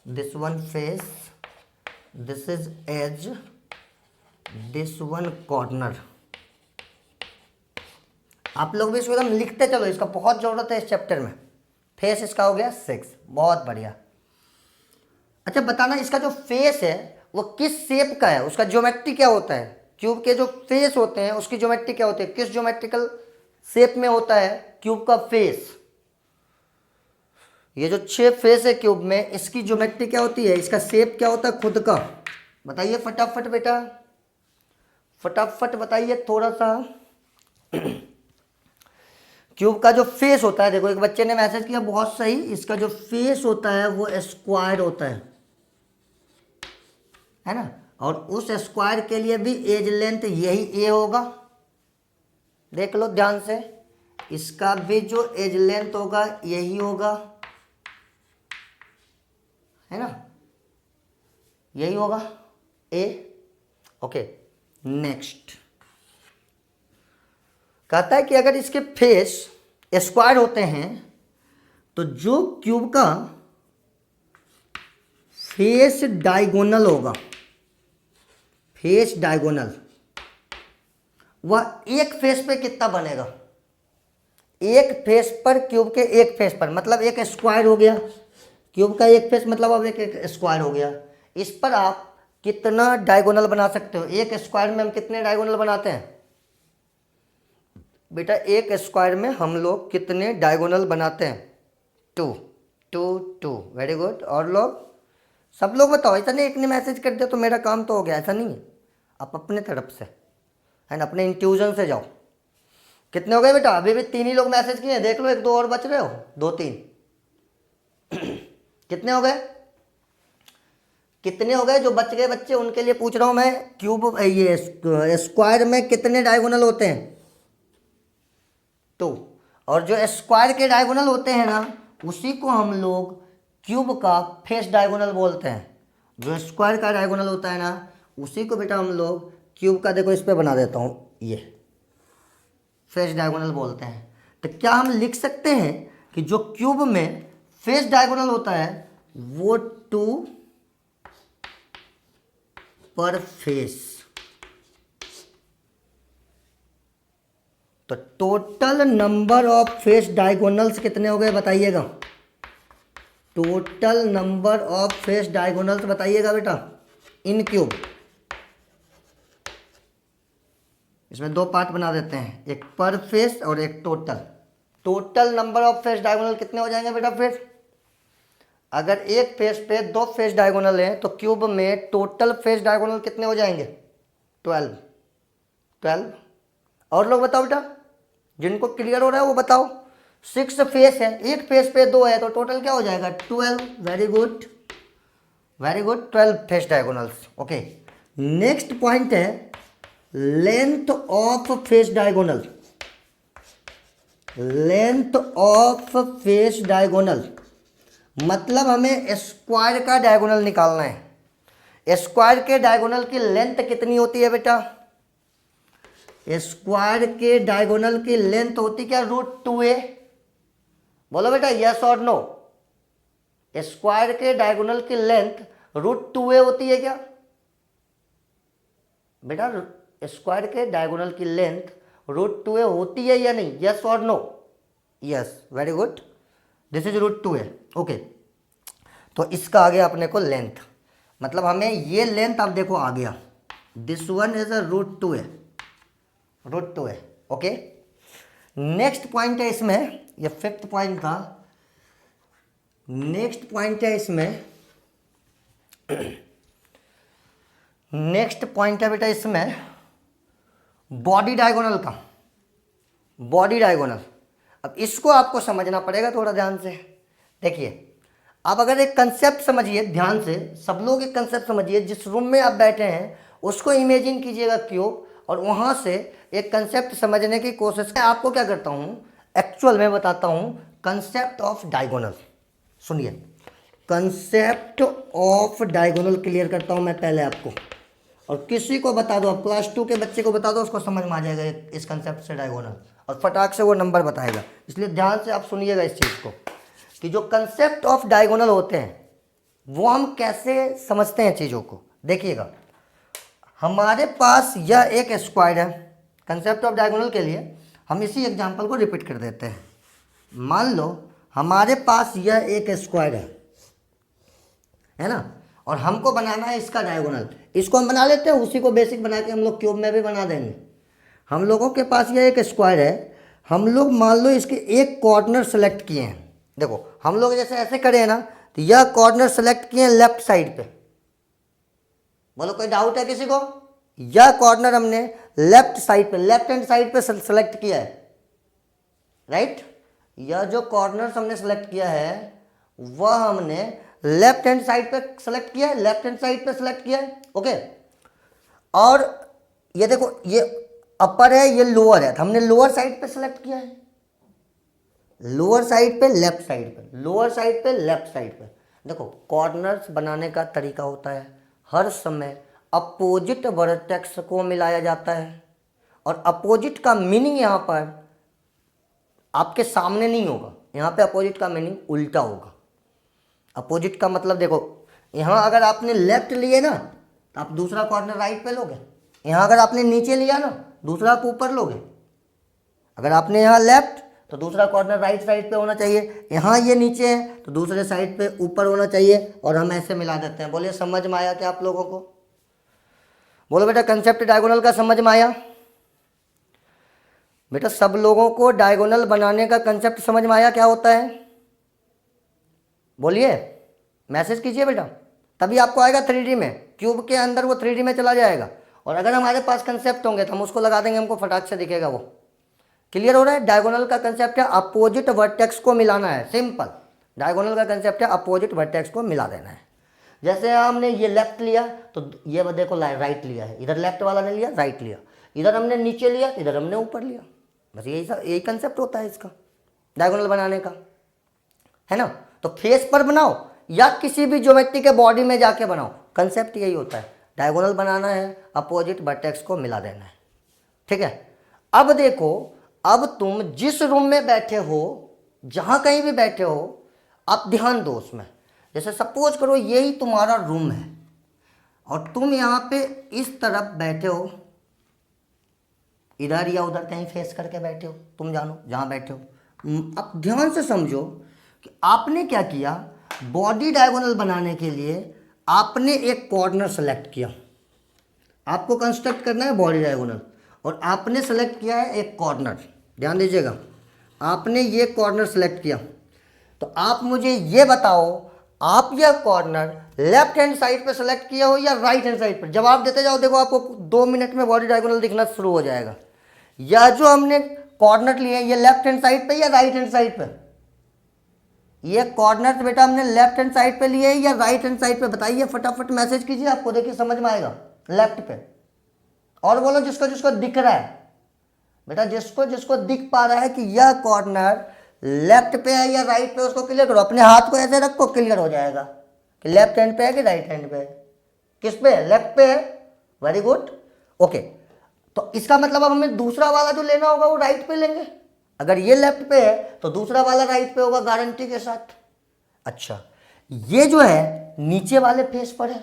this one face, this is edge, this one corner. आप लोग भी इसको एकदम लिखते चलो, इसका बहुत ज़रूरत है इस चैप्टर में। फेस इसका हो गया 6, बहुत बढ़िया। अच्छा बताना इसका जो फेस है वो किस शेप का है, उसका ज्योमेट्री क्या होता है, क्यूब के जो फेस होते हैं उसकी ज्योमेट्री क्या होती है, किस ज्योमेट्रिकल शेप में होता है क्यूब का फेस। ये जो 6 फेस है क्यूब में, इसकी ज्योमेट्री क्या होती है, इसका शेप क्या होता है खुद का, बताइए फटाफट बेटा, फटाफट बताइए थोड़ा सा। क्यूब का जो फेस होता है, देखो एक बच्चे ने मैसेज किया बहुत सही, इसका जो फेस होता है वो स्क्वायर होता है ना। और उस स्क्वायर के लिए भी एज लेंथ यही ए होगा, देख लो ध्यान से, इसका भी जो एज लेंथ होगा यही होगा, है ना, यही होगा ए, ओके। नेक्स्ट कहता है कि अगर इसके फेस स्क्वायर होते हैं तो जो क्यूब का फेस डायगोनल होगा, फेस डायगोनल, वह एक फेस पे कितना बनेगा, एक फेस पर, क्यूब के एक फेस पर, मतलब एक स्क्वायर हो गया, क्यूब का एक फेस मतलब अब एक स्क्वायर हो गया। इस पर आप कितना डायगोनल बना सकते हो, एक स्क्वायर में हम कितने डायगोनल बनाते हैं बेटा, एक स्क्वायर में हम लोग कितने डायगोनल बनाते हैं, 2 2 2। Very good. और लोग, सब लोग बताओ, ऐसा नहीं एक ने मैसेज कर दिया तो मेरा काम तो हो गया, ऐसा नहीं है। आप अपने तरफ से एंड अपने इंट्यूजन से जाओ। कितने हो गए बेटा, अभी भी 3 ही लोग मैसेज किए हैं, देख लो 1 2 और बच रहे हो, 2 3 कितने हो गए, कितने हो गए जो बच गए बच्चे, उनके लिए पूछ रहा हूं मैं। क्यूब ये स्क्वायर में कितने डायगोनल होते हैं, 2। और जो स्क्वायर के डायगोनल होते हैं ना, उसी को हम लोग क्यूब का फेस डायगोनल बोलते हैं। जो स्क्वायर का डायगोनल होता है ना, उसी को बेटा हम लोग क्यूब का, देखो इस पे बना देता हूँ, ये फेस डायगोनल बोलते हैं। तो क्या हम लिख सकते हैं कि जो क्यूब में फेस डायगोनल होता है वो 2 पर फेस। तो total number of face diagonals कितने हो गए बताइएगा, total number of face diagonals बताइएगा बेटा इन क्यूब। इसमें 2 पार्ट बना देते हैं, एक पर फेस और एक total. Total number of face diagonal कितने हो जाएंगे बेटा फिर, अगर एक फेस पे 2 फेस डायगोनल हैं तो क्यूब में टोटल फेस डायगोनल कितने हो जाएंगे, 12 12। और लोग बताओ बेटा, जिनको क्लियर हो रहा है वो बताओ। 6 फेस है, एक फेस पे 2 है, तो टोटल क्या हो जाएगा, 12। Very good, very good, 12 face diagonals. Okay, next point है length of face diagonal. Length of face diagonal मतलब हमें स्क्वायर का डायगोनल निकालना है। स्क्वायर के डायगोनल की लेंथ कितनी होती है बेटा, स्क्वायर के डायगोनल की लेंथ होती क्या, √2a। बोलो बेटा यस और नो, स्क्वायर के डायगोनल की लेंथ √2a होती है क्या बेटा, स्क्वायर के डायगोनल की लेंथ √2a होती है या नहीं, यस और no, yes, very good, this is √2a। Okay, तो इसका आ गया अपने को लेंथ, मतलब हमें ये लेंथ आप देखो आ गया, this one is a √2a, √2a। Okay, next point है इसमें, ये 5th पॉइंट था। नेक्स्ट पॉइंट है इसमें, नेक्स्ट पॉइंट है बेटा इसमें बॉडी डायगोनल का, बॉडी डायगोनल। अब इसको आपको समझना पड़ेगा थोड़ा ध्यान से। देखिए, आप अगर एक कंसेप्ट समझिए ध्यान से, सब लोग एक कंसेप्ट समझिए, जिस रूम में आप बैठे हैं उसको इमेजिन कीजिएगा क्यूब, और वहाँ से एक कंसेप्ट समझने की कोशिश। मैं आपको क्या करता हूँ, एक्चुअल में बताता हूँ कंसेप्ट ऑफ डायगोनल। सुनिए, कंसेप्ट ऑफ डायगोनल क्लियर करता हूँ मैं पहले आपको, और किसी को बता दो, आप क्लास 2 के बच्चे को बता दो, उसको समझ में आ जाएगा इस कंसेप्ट से डायगोनल, और फटाक से वो नंबर बताएगा। इसलिए ध्यान से आप सुनिएगा इस चीज़ को, कि जो कंसेप्ट ऑफ डायगोनल होते हैं वो हम कैसे समझते हैं चीज़ों को। देखिएगा, हमारे पास यह एक स्क्वायर है, कंसेप्ट ऑफ डायगोनल के लिए हम इसी एग्जांपल को रिपीट कर देते हैं। मान लो हमारे पास यह एक स्क्वायर है ना, और हमको बनाना है इसका डायगोनल। इसको हम बना लेते हैं, उसी को बेसिक बना के हम लोग क्यूब में भी बना देंगे। हम लोगों के पास यह एक स्क्वायर है, हम लोग मान लो इसके एक कॉर्नर सेलेक्ट किए हैं। देखो, हम लोग जैसे ऐसे करे हैं ना, तो यह कॉर्नर सेलेक्ट किए हैं लेफ्ट साइड पे। बोलो कोई डाउट है किसी को, यह कॉर्नर हमने लेफ्ट साइड पे, लेफ्ट हैंड साइड पे सेलेक्ट किया है, राइट। यह जो कॉर्नर हमने सेलेक्ट किया है वह हमने लेफ्ट हैंड साइड पे सेलेक्ट किया है, लेफ्ट हैंड साइड पे सेलेक्ट किया है। ओके, और ये देखो, ये अपर है, ये लोअर है, तो हमने लोअर साइड पे सेलेक्ट किया है, लोअर साइड पे लेफ्ट साइड पे, लोअर साइड पे लेफ्ट साइड पे। देखो, कॉर्नर्स बनाने का तरीका होता है, हर समय अपोजिट वर्टेक्स को मिलाया जाता है, और अपोजिट का मीनिंग यहाँ पर आपके सामने नहीं होगा, यहाँ पे अपोजिट का मीनिंग उल्टा होगा। अपोजिट का मतलब देखो, यहाँ अगर आपने लेफ्ट लिए ना तो आप दूसरा कॉर्नर राइट पे लोगे, यहाँ अगर आपने नीचे लिया ना दूसरा आप ऊपर लोगे। अगर आपने यहाँ लेफ्ट तो दूसरा कॉर्नर राइट साइड पे होना चाहिए, यहाँ ये नीचे है तो दूसरे साइड पे ऊपर होना चाहिए, और हम ऐसे मिला देते हैं। बोलिए समझ में आया क्या आप लोगों को? बोलो बेटा कंसेप्ट डायगोनल का समझ में आया? बेटा सब लोगों को डायगोनल बनाने का कंसेप्ट समझ में आया क्या होता है? बोलिए, मैसेज कीजिए बेटा, तभी आपको आएगा 3D में, क्यूब के अंदर वो 3D में चला जाएगा। और अगर हमारे पास कंसेप्ट होंगे तो हम उसको लगा देंगे, हमको फटाक से दिखेगा वो। क्लियर हो रहा है? डायगोनल का कंसेप्ट है अपोजिट वर्टेक्स को मिलाना है, सिंपल। डायगोनल का कंसेप्ट है अपोजिट वर्टेक्स को मिला देना है। जैसे हमने ये लेफ्ट लिया तो ये देखो राइट लिया है, इधर लेफ्ट वाला ने लिया राइट लिया, इधर हमने नीचे लिया इधर हमने ऊपर लिया, बस यही कंसेप्ट होता है इसका डायगोनल बनाने का, है ना। तो फेस पर बनाओ या किसी भी ज्योमेट्री के बॉडी में जाके बनाओ, कंसेप्ट यही होता है, डायगोनल बनाना है, अपोजिट वर्टेक्स को मिला देना है, ठीक है। अब देखो, अब तुम जिस रूम में बैठे हो, जहां कहीं भी बैठे हो, आप ध्यान दो उसमें। जैसे सपोज करो यही तुम्हारा रूम है और तुम यहाँ पे इस तरफ बैठे हो, इधर या उधर कहीं फेस करके बैठे हो, तुम जानो जहाँ बैठे हो। अब ध्यान से समझो कि आपने क्या किया, बॉडी डायगोनल बनाने के लिए आपने एक कॉर्नर सेलेक्ट किया। आपको कंस्ट्रक्ट करना है बॉडी डायगोनल और आपने सेलेक्ट किया है एक कॉर्नर। ध्यान दीजिएगा, आपने ये कॉर्नर सेलेक्ट किया, तो आप मुझे ये बताओ, आप यह कॉर्नर लेफ्ट हैंड साइड पे सेलेक्ट किया हो या राइट हैंड साइड पर? जवाब देते जाओ, देखो आपको 2 मिनट में बॉडी डायगोनल दिखना शुरू हो जाएगा। या जो हमने कॉर्नर लिए ये लेफ्ट हैंड साइड पे या राइट हैंड साइड पे? ये कॉर्नर बेटा हमने लेफ्ट हैंड साइड पे लिए या राइट हैंड साइड पे? बताइए, फटाफट मैसेज कीजिए, आपको देखिए समझ में आएगा। लेफ्ट पे। और बोलो जिसको जिसको दिख रहा है बेटा, जिसको जिसको दिख पा रहा है कि यह कॉर्नर लेफ्ट पे है या राइट पे, उसको क्लियर करो। अपने हाथ को ऐसे रखो, क्लियर हो जाएगा कि लेफ्ट हैंड पे है कि राइट हैंड पे है। किस पे है? लेफ्ट पे है। Very good, okay. तो इसका मतलब अब हमें दूसरा वाला जो लेना होगा वो राइट पे लेंगे। अगर ये लेफ्ट पे है तो दूसरा वाला राइट पे होगा, गारंटी के साथ। अच्छा, ये जो है नीचे वाले फेस पर है,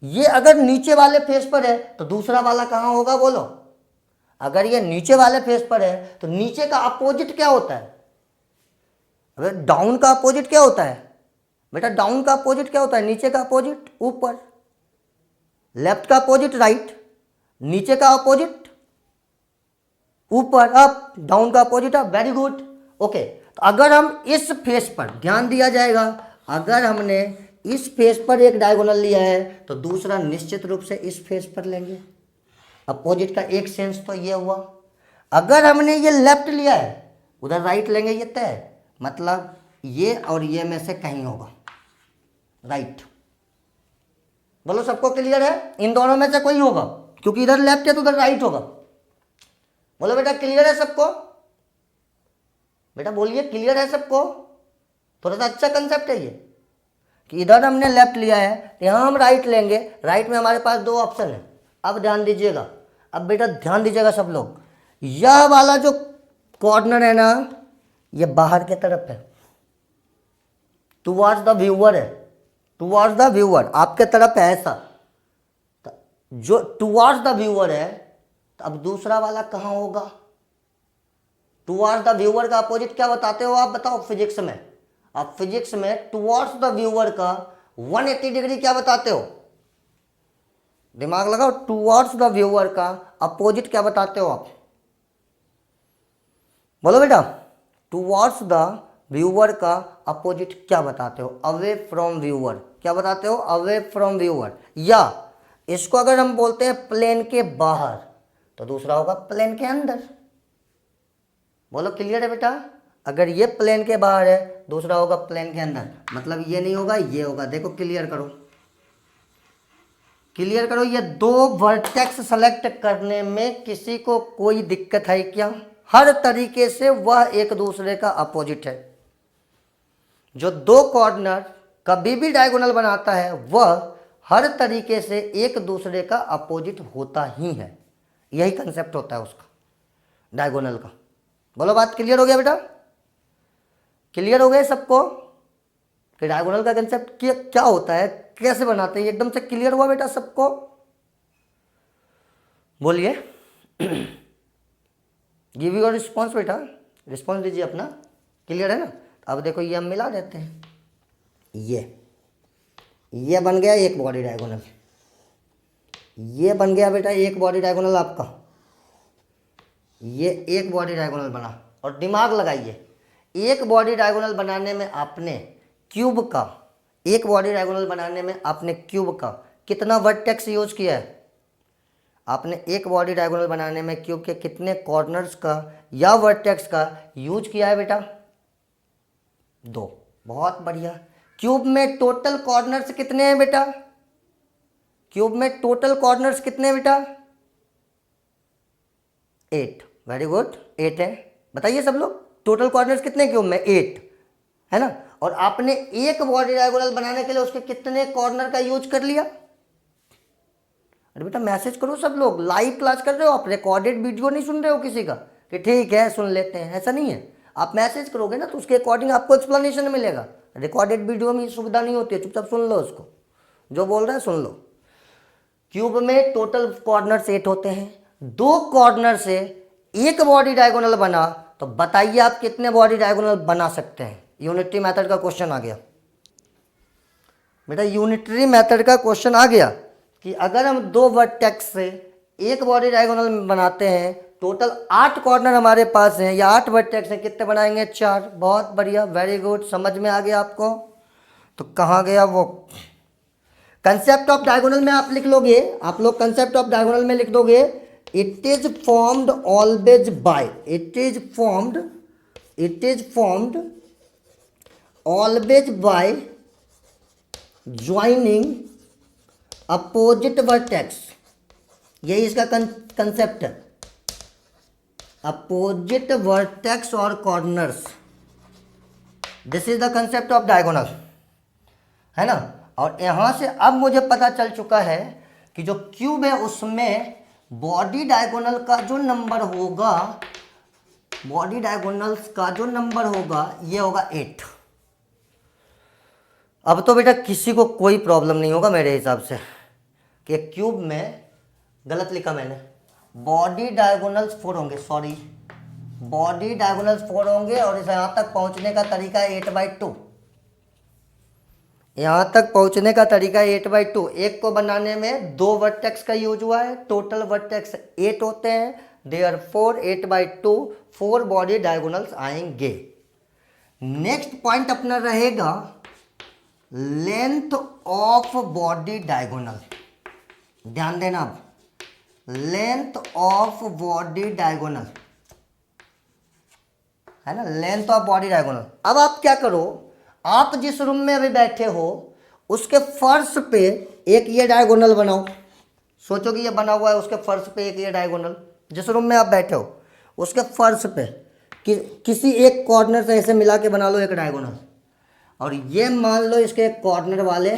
ये अगर नीचे वाले फेस पर है तो दूसरा वाला कहां होगा बोलो? अगर ये नीचे वाले फेस पर है तो नीचे का अपोजिट क्या होता है? अगर डाउन का अपोजिट क्या होता है बेटा? डाउन का अपोजिट क्या होता है? नीचे का अपोजिट ऊपर, लेफ्ट का अपोजिट राइट, नीचे का अपोजिट ऊपर, अप, डाउन का opposite up. Very good, okay. तो अगर हम इस फेस पर ध्यान दिया जाएगा, अगर हमने इस फेस पर एक डायगोनल लिया है तो दूसरा निश्चित रूप से इस फेस पर लेंगे। अपोजिट का एक सेंस तो ये हुआ। अगर हमने ये लेफ्ट लिया है उधर राइट लेंगे, ये तय, मतलब ये और ये में से कहीं होगा राइट। बोलो सबको क्लियर है? इन दोनों में से कोई होगा, क्योंकि इधर लेफ्ट है तो उधर राइट होगा। बोलो बेटा क्लियर है सबको? बेटा बोलिए क्लियर है सबको? थोड़ा सा अच्छा कंसेप्ट है ये कि इधर हमने लेफ्ट लिया है तो यहाँ हम राइट लेंगे। राइट में हमारे पास 2 ऑप्शन है। अब ध्यान दीजिएगा, अब बेटा ध्यान दीजिएगा सब लोग, यह वाला जो कॉर्नर है ना, ये बाहर की तरफ है, टुवर्ड्स द व्यूअर है, टुवर्ड्स द व्यूअर, आपके तरफ है ऐसा। तो जो टुवर्ड्स द व्यूअर है, तो अब दूसरा वाला कहाँ होगा? टुवर्ड्स द व्यूअर का अपोजिट क्या बताते हो आप? बताओ फिजिक्स में। आप फिजिक्स में टुवर्ड्स द व्यूअर का 180 डिग्री क्या बताते हो? दिमाग लगाओ, टुवर्ड्स द व्यूअर का अपोजिट क्या बताते हो आप? बोलो बेटा, टुवर्ड्स द व्यूअर का अपोजिट क्या बताते हो? अवे फ्रॉम व्यूअर क्या बताते हो? Away from viewer. या इसको अगर हम बोलते हैं प्लेन के बाहर तो दूसरा होगा प्लेन के अंदर। बोलो क्लियर है बेटा? अगर ये प्लेन के बाहर है दूसरा होगा प्लेन के अंदर, मतलब ये नहीं होगा ये होगा। देखो क्लियर करो, क्लियर करो। ये 2 वर्टेक्स सेलेक्ट करने में किसी को कोई दिक्कत है क्या? हर तरीके से वह एक दूसरे का अपोजिट है। जो 2 कॉर्नर कभी भी डायगोनल बनाता है वह हर तरीके से एक दूसरे का अपोजिट होता ही है। यही कंसेप्ट होता है उसका, डायगोनल का। बोलो बात क्लियर हो गया बेटा? क्लियर हो गया सबको कि डायगोनल का कंसेप्ट क्या होता है, कैसे बनाते हैं? एकदम से क्लियर हुआ बेटा सबको? बोलिए। गिव योर रिस्पॉन्स बेटा, रिस्पॉन्स दीजिए अपना। क्लियर है ना? अब देखो ये हम मिला देते हैं। ये बन गया एक बॉडी डायगोनल, ये बन गया बेटा एक बॉडी डायगोनल आपका, ये एक बॉडी डायगोनल बना। और दिमाग लगाइए, एक बॉडी डायगोनल बनाने में आपने क्यूब का, एक बॉडी डायगोनल बनाने में आपने क्यूब का कितना वर्टेक्स यूज किया है? आपने एक बॉडी डायगोनल बनाने में क्यूब के कितने कॉर्नर्स का या वर्टेक्स का यूज किया है बेटा? 2। बहुत बढ़िया। क्यूब में टोटल कॉर्नर्स कितने हैं बेटा? क्यूब में टोटल कॉर्नर्स कितने हैं बेटा? 8। वेरी गुड, 8 है। बताइए सब लोग, टोटल कॉर्नर्स कितने क्यूब में? 8 है ना। और आपने एक बॉडी डायगोनल बनाने के लिए उसके कितने कॉर्नर का यूज कर लिया? अरे बेटा मैसेज करो सब लोग, लाइव क्लास कर रहे हो आप, रिकॉर्डेड वीडियो नहीं सुन रहे हो किसी का कि ठीक है सुन लेते हैं, ऐसा नहीं है। आप मैसेज करोगे ना तो उसके अकॉर्डिंग आपको एक्सप्लेनेशन मिलेगा। रिकॉर्डेड वीडियो में ये सुविधा नहीं होती है, चुपचाप सुन लो उसको, जो बोल रहा है सुन लो। क्यूब में टोटल कॉर्नर 8 होते हैं, 2 कॉर्नर से एक बॉडी डायगोनल बना, तो बताइए आप कितने बॉडी डायगोनल बना सकते हैं? यूनिटरी मेथड का क्वेश्चन आ गया बेटा, यूनिटरी मेथड का क्वेश्चन आ गया कि अगर हम 2 वर्टेक्स से एक बॉडी डायगोनल बनाते हैं, टोटल 8 कॉर्नर हमारे पास हैं या 8 वर्टेक्स हैं, कितने बनाएंगे? 4। बहुत बढ़िया, वेरी गुड, समझ में आ गया आपको? तो कहाँ गया वो कंसेप्ट ऑफ डायगोनल में? आप लिख लोगे, आप लोग कंसेप्ट ऑफ डायगोनल में लिख दोगे, it is formed always by, it is formed always by joining opposite vertex. यही इसका कंसेप्ट है, अपोजिट वर्टेक्स और corners. This is the concept of diagonal, है ना। और यहां से अब मुझे पता चल चुका है कि जो क्यूब है उसमें बॉडी डायगोनल का जो नंबर होगा, बॉडी डायगोनल्स का जो नंबर होगा ये होगा 8। अब तो बेटा किसी को कोई प्रॉब्लम नहीं होगा मेरे हिसाब से कि क्यूब में, गलत लिखा मैंने, बॉडी डायगोनल्स 4 होंगे, सॉरी, बॉडी डायगोनल्स 4 होंगे और इस यहाँ तक पहुँचने का तरीका है 8/2। यहाँ तक पहुँचने का तरीका है 8/2। एक को बनाने में 2 वर्टेक्स का यूज हुआ है, टोटल वर्टेक्स 8 होते हैं, देयरफॉर 8/2 4 बॉडी डायगोनल्स आएंगे। नेक्स्ट पॉइंट अपना रहेगा लेंथ ऑफ बॉडी डायगोनल। ध्यान देना, अब लेंथ ऑफ बॉडी डायगोनल है ना, लेंथ ऑफ बॉडी डायगोनल। अब आप क्या करो, आप जिस रूम में अभी बैठे हो उसके फर्श पे एक ये डायगोनल बनाओ। सोचो कि ये बना हुआ है, उसके फर्श पे एक ये डायगोनल, जिस रूम में आप बैठे हो उसके फर्श पे किसी एक कॉर्नर से ऐसे मिला के बना लो एक डायगोनल। और ये मान लो इसके एक कॉर्नर वाले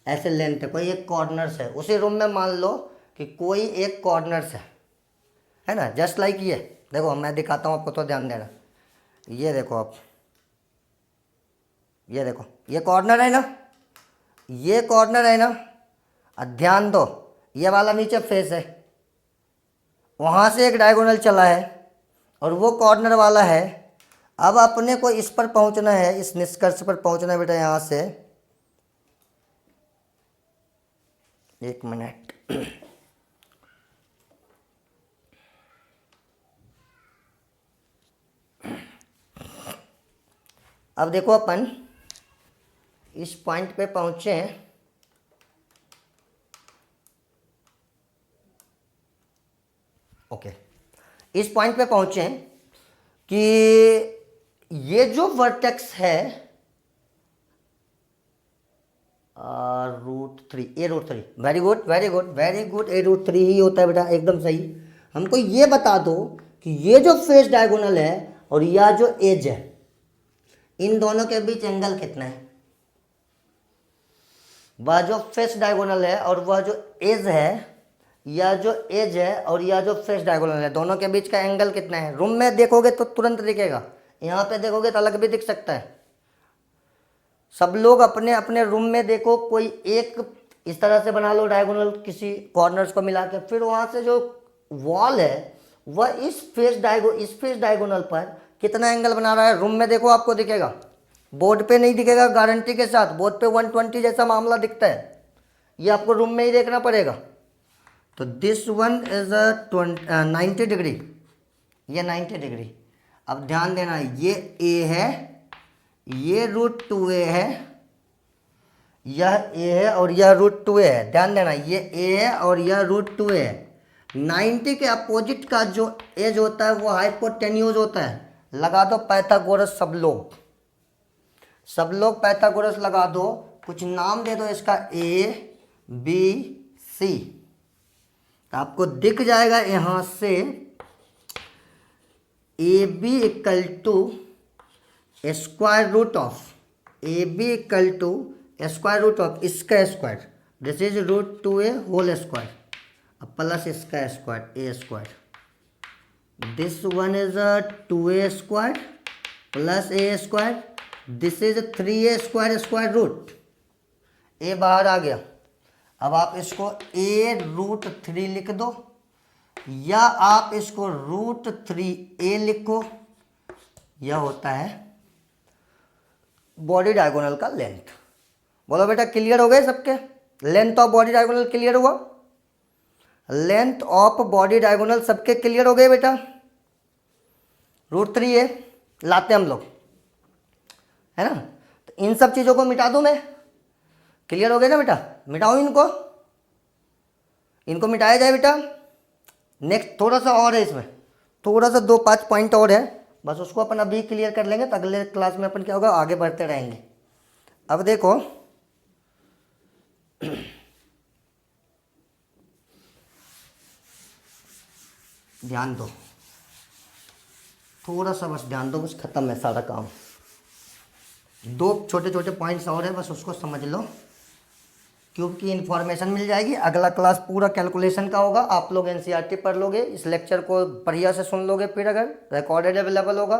ऐसे लेंथ है, कोई एक कॉर्नर से उसी रूम में मान लो कि कोई एक कॉर्नर से है ना, जस्ट लाइक ये देखो, मैं दिखाता हूँ आपको तो ध्यान देना। ये देखो आप, ये देखो, ये कॉर्नर है ना, ये कॉर्नर है ना, ध्यान दो, ये वाला नीचे फेस है, वहाँ से एक डायगोनल चला है और वो कॉर्नर वाला है। अब अपने को इस पर पहुँचना है, इस निष्कर्ष पर पहुँचना है बेटा, यहाँ से 1 मिनट। अब देखो अपन इस पॉइंट पे पहुंचे हैं, ओके, इस पॉइंट पे पहुंचे हैं कि ये जो वर्टेक्स है √3, a √3, very good very good very good, a √3 ही होता है बेटा, एकदम सही। हमको ये बता दो कि ये जो फेस डायगोनल है और यह जो एज है, इन दोनों के बीच एंगल कितना है? वह जो फेस डायगोनल है और वह जो एज है, यह जो एज है और यह जो फेस डायगोनल है, दोनों के बीच का एंगल कितना है? रूम में देखोगे तो तुरंत दिखेगा, यहाँ पे देखोगे तो अलग भी दिख सकता है। सब लोग अपने अपने रूम में देखो, कोई एक इस तरह से बना लो डायगोनल, किसी कॉर्नर्स को मिला के, फिर वहाँ से जो वॉल है वह इस फेस डायगोनल पर कितना एंगल बना रहा है, रूम में देखो आपको दिखेगा, बोर्ड पे नहीं दिखेगा गारंटी के साथ। बोर्ड पे 120 जैसा मामला दिखता है, ये आपको रूम में ही देखना पड़ेगा। तो दिस वन इज 90 डिग्री, ये 90 डिग्री। अब ध्यान देना, ये ए है, ये √2a है, यह ए है और यह √2a है। ध्यान देना, ये ए है और यह √2a है। 90 के अपोजिट का जो एज होता है वो हाइपोटेन्यूज होता है। लगा दो पाइथागोरस, सब लोग पाइथागोरस लगा दो, कुछ नाम दे दो इसका, ए बी सी, तो आपको दिख जाएगा यहाँ से A B equal to square root of, A B equal to square root of इसका square, this is √2a whole square, अब प्लस इसका square a square, this one is 2a square plus a square, this is 3a square square root, a बाहर आ गया। अब आप इसको a√3 लिख दो, या आप इसको √3a लिखो, यह होता है बॉडी डायगोनल का लेंथ। बोलो बेटा क्लियर हो गए सबके? Length of body diagonal clear हुआ? लेंथ ऑफ बॉडी डायगोनल सबके क्लियर हो गए बेटा? √3a लाते हम लोग, है ना? तो इन सब चीज़ों को मिटा दूं मैं, क्लियर हो गए ना बेटा? मिटाओ इनको मिटाया जाए बेटा। नेक्स्ट थोड़ा सा और है, इसमें थोड़ा सा 2-5 पॉइंट और है, बस उसको अपन अभी क्लियर कर लेंगे, तो अगले क्लास में अपन क्या होगा आगे बढ़ते रहेंगे। अब देखो ध्यान दो, थोड़ा सा बस ध्यान दो, बस खत्म है सारा काम। 2 छोटे छोटे पॉइंट्स और है, बस उसको समझ लो, क्योंकि इन्फॉर्मेशन मिल जाएगी। अगला क्लास पूरा कैलकुलेशन का होगा, आप लोग एनसीईआरटी पढ़ लोगे, इस लेक्चर को बढ़िया से सुन लोगे, फिर अगर रिकॉर्डेड अवेलेबल होगा।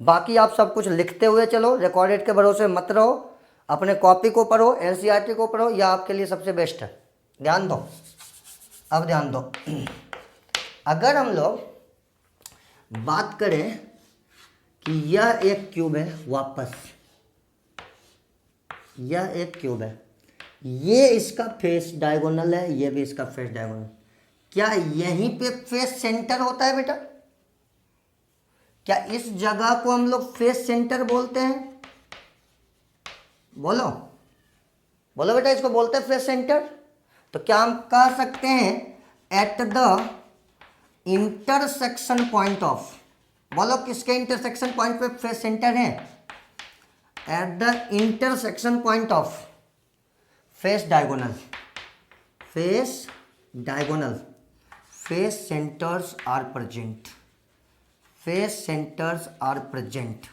बाकी आप सब कुछ लिखते हुए चलो, रिकॉर्डेड के भरोसे मत रहो, अपने कॉपी को पढ़ो, एनसीईआरटी को पढ़ो, यह आपके लिए सबसे बेस्ट है। ध्यान दो, अब ध्यान दो, अगर हम लोग बात करें कि यह एक क्यूब है, वापस यह एक क्यूब है, ये इसका फेस डायगोनल है, ये भी इसका फेस डायगोनल, क्या यहीं पे फेस सेंटर होता है बेटा? क्या इस जगह को हम लोग फेस सेंटर बोलते हैं? बोलो बोलो बेटा, इसको बोलते हैं फेस सेंटर। तो क्या हम कह सकते हैं at the intersection point of, बोलो किसके इंटरसेक्शन पॉइंट पे फेस सेंटर है? At the intersection point of face diagonal, face diagonal, face centres are present, face centres are present.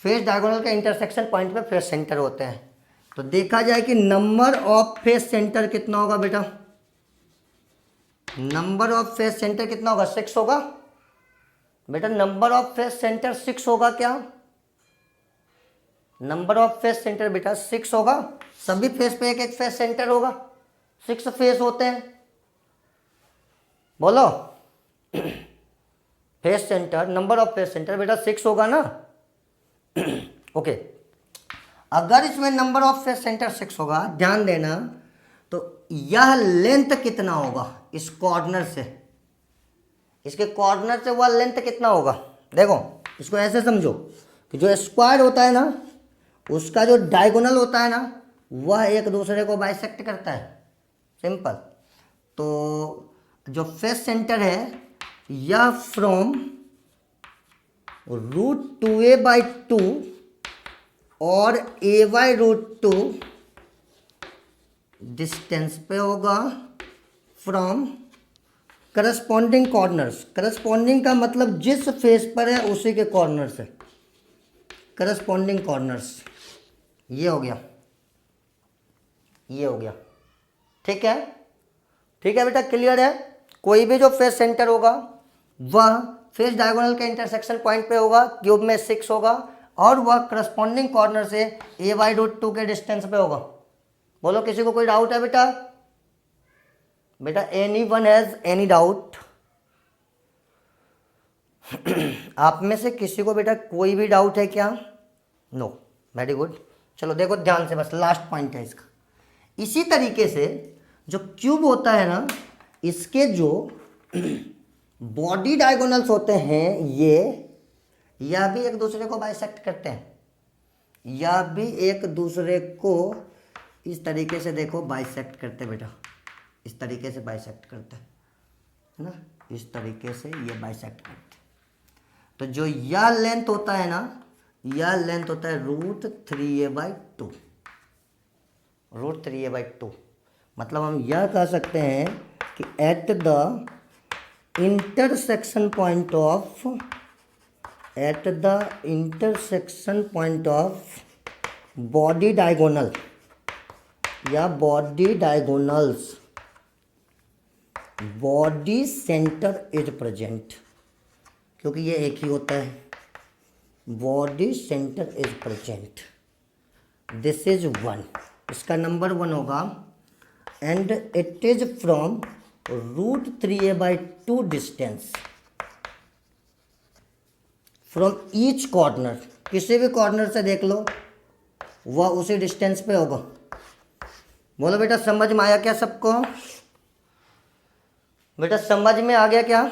Face diagonal के इंटरसेक्शन पॉइंट पे फेस सेंटर होते हैं। तो देखा जाए कि नंबर ऑफ फेस सेंटर कितना होगा बेटा? नंबर ऑफ फेस सेंटर कितना होगा? 6 होगा बेटा। नंबर ऑफ फेस सेंटर 6 होगा क्या? नंबर ऑफ फेस सेंटर बेटा 6 होगा। सभी फेस पे एक एक फेस सेंटर होगा, 6 फेस होते हैं। बोलो face centre, number of face centre बेटा 6 होगा ना? ओके, अगर इसमें नंबर ऑफ फेस सेंटर 6 होगा, ध्यान देना, तो यह लेंथ कितना होगा इस कॉर्नर से, इसके कॉर्नर से वह लेंथ कितना होगा? देखो इसको ऐसे समझो कि जो स्क्वायर होता है ना, उसका जो डायगोनल होता है ना, वह एक दूसरे को बाइसेक्ट करता है, सिंपल। तो जो फेस सेंटर है यह फ्रॉम √2a/2 और a/√2 डिस्टेंस पे होगा फ्रॉम करस्पॉन्डिंग कॉर्नर्स। करस्पॉन्डिंग का मतलब जिस फेस पर है उसी के कॉर्नर से, करस्पॉन्डिंग कॉर्नर्स। ये हो गया, ये हो गया, ठीक है, ठीक है बेटा, क्लियर है। कोई भी जो फेस सेंटर होगा वह फेस डायगोनल के इंटरसेक्शन पॉइंट पे होगा, क्यूब में 6 होगा, और वह करस्पॉन्डिंग कॉर्नर से a/√2 के डिस्टेंस पे होगा। बोलो किसी को कोई डाउट है बेटा? बेटा any one has any doubt? आप में से किसी को बेटा कोई भी डाउट है क्या? No, very good. चलो देखो ध्यान से, बस लास्ट पॉइंट है इसका। इसी तरीके से जो क्यूब होता है ना, इसके जो बॉडी डायगोनल्स होते हैं ये, या भी एक दूसरे को बाइसेक्ट करते हैं, या भी एक दूसरे को इस तरीके से देखो बाइसेक्ट करते बेटा, इस तरीके से बाइसेक्ट करते हैं, है ना, इस तरीके से ये बाइसेक्ट करते हैं। तो जो यह लेंथ होता है ना, यह लेंथ होता है √3a/2, √3a/2। मतलब हम यह कह सकते हैं कि at the intersection point of, at the intersection point of body diagonal या body diagonals, body centre is present, क्योंकि ये एक ही होता है, body centre is present, this is 1, इसका नंबर 1 होगा, and it is from √3a/2 distance from each corner, किसी भी कॉर्नर से देख लो वह उसी डिस्टेंस पे होगा। बोलो बेटा समझ में आया क्या सबको? बेटा समझ में आ गया क्या?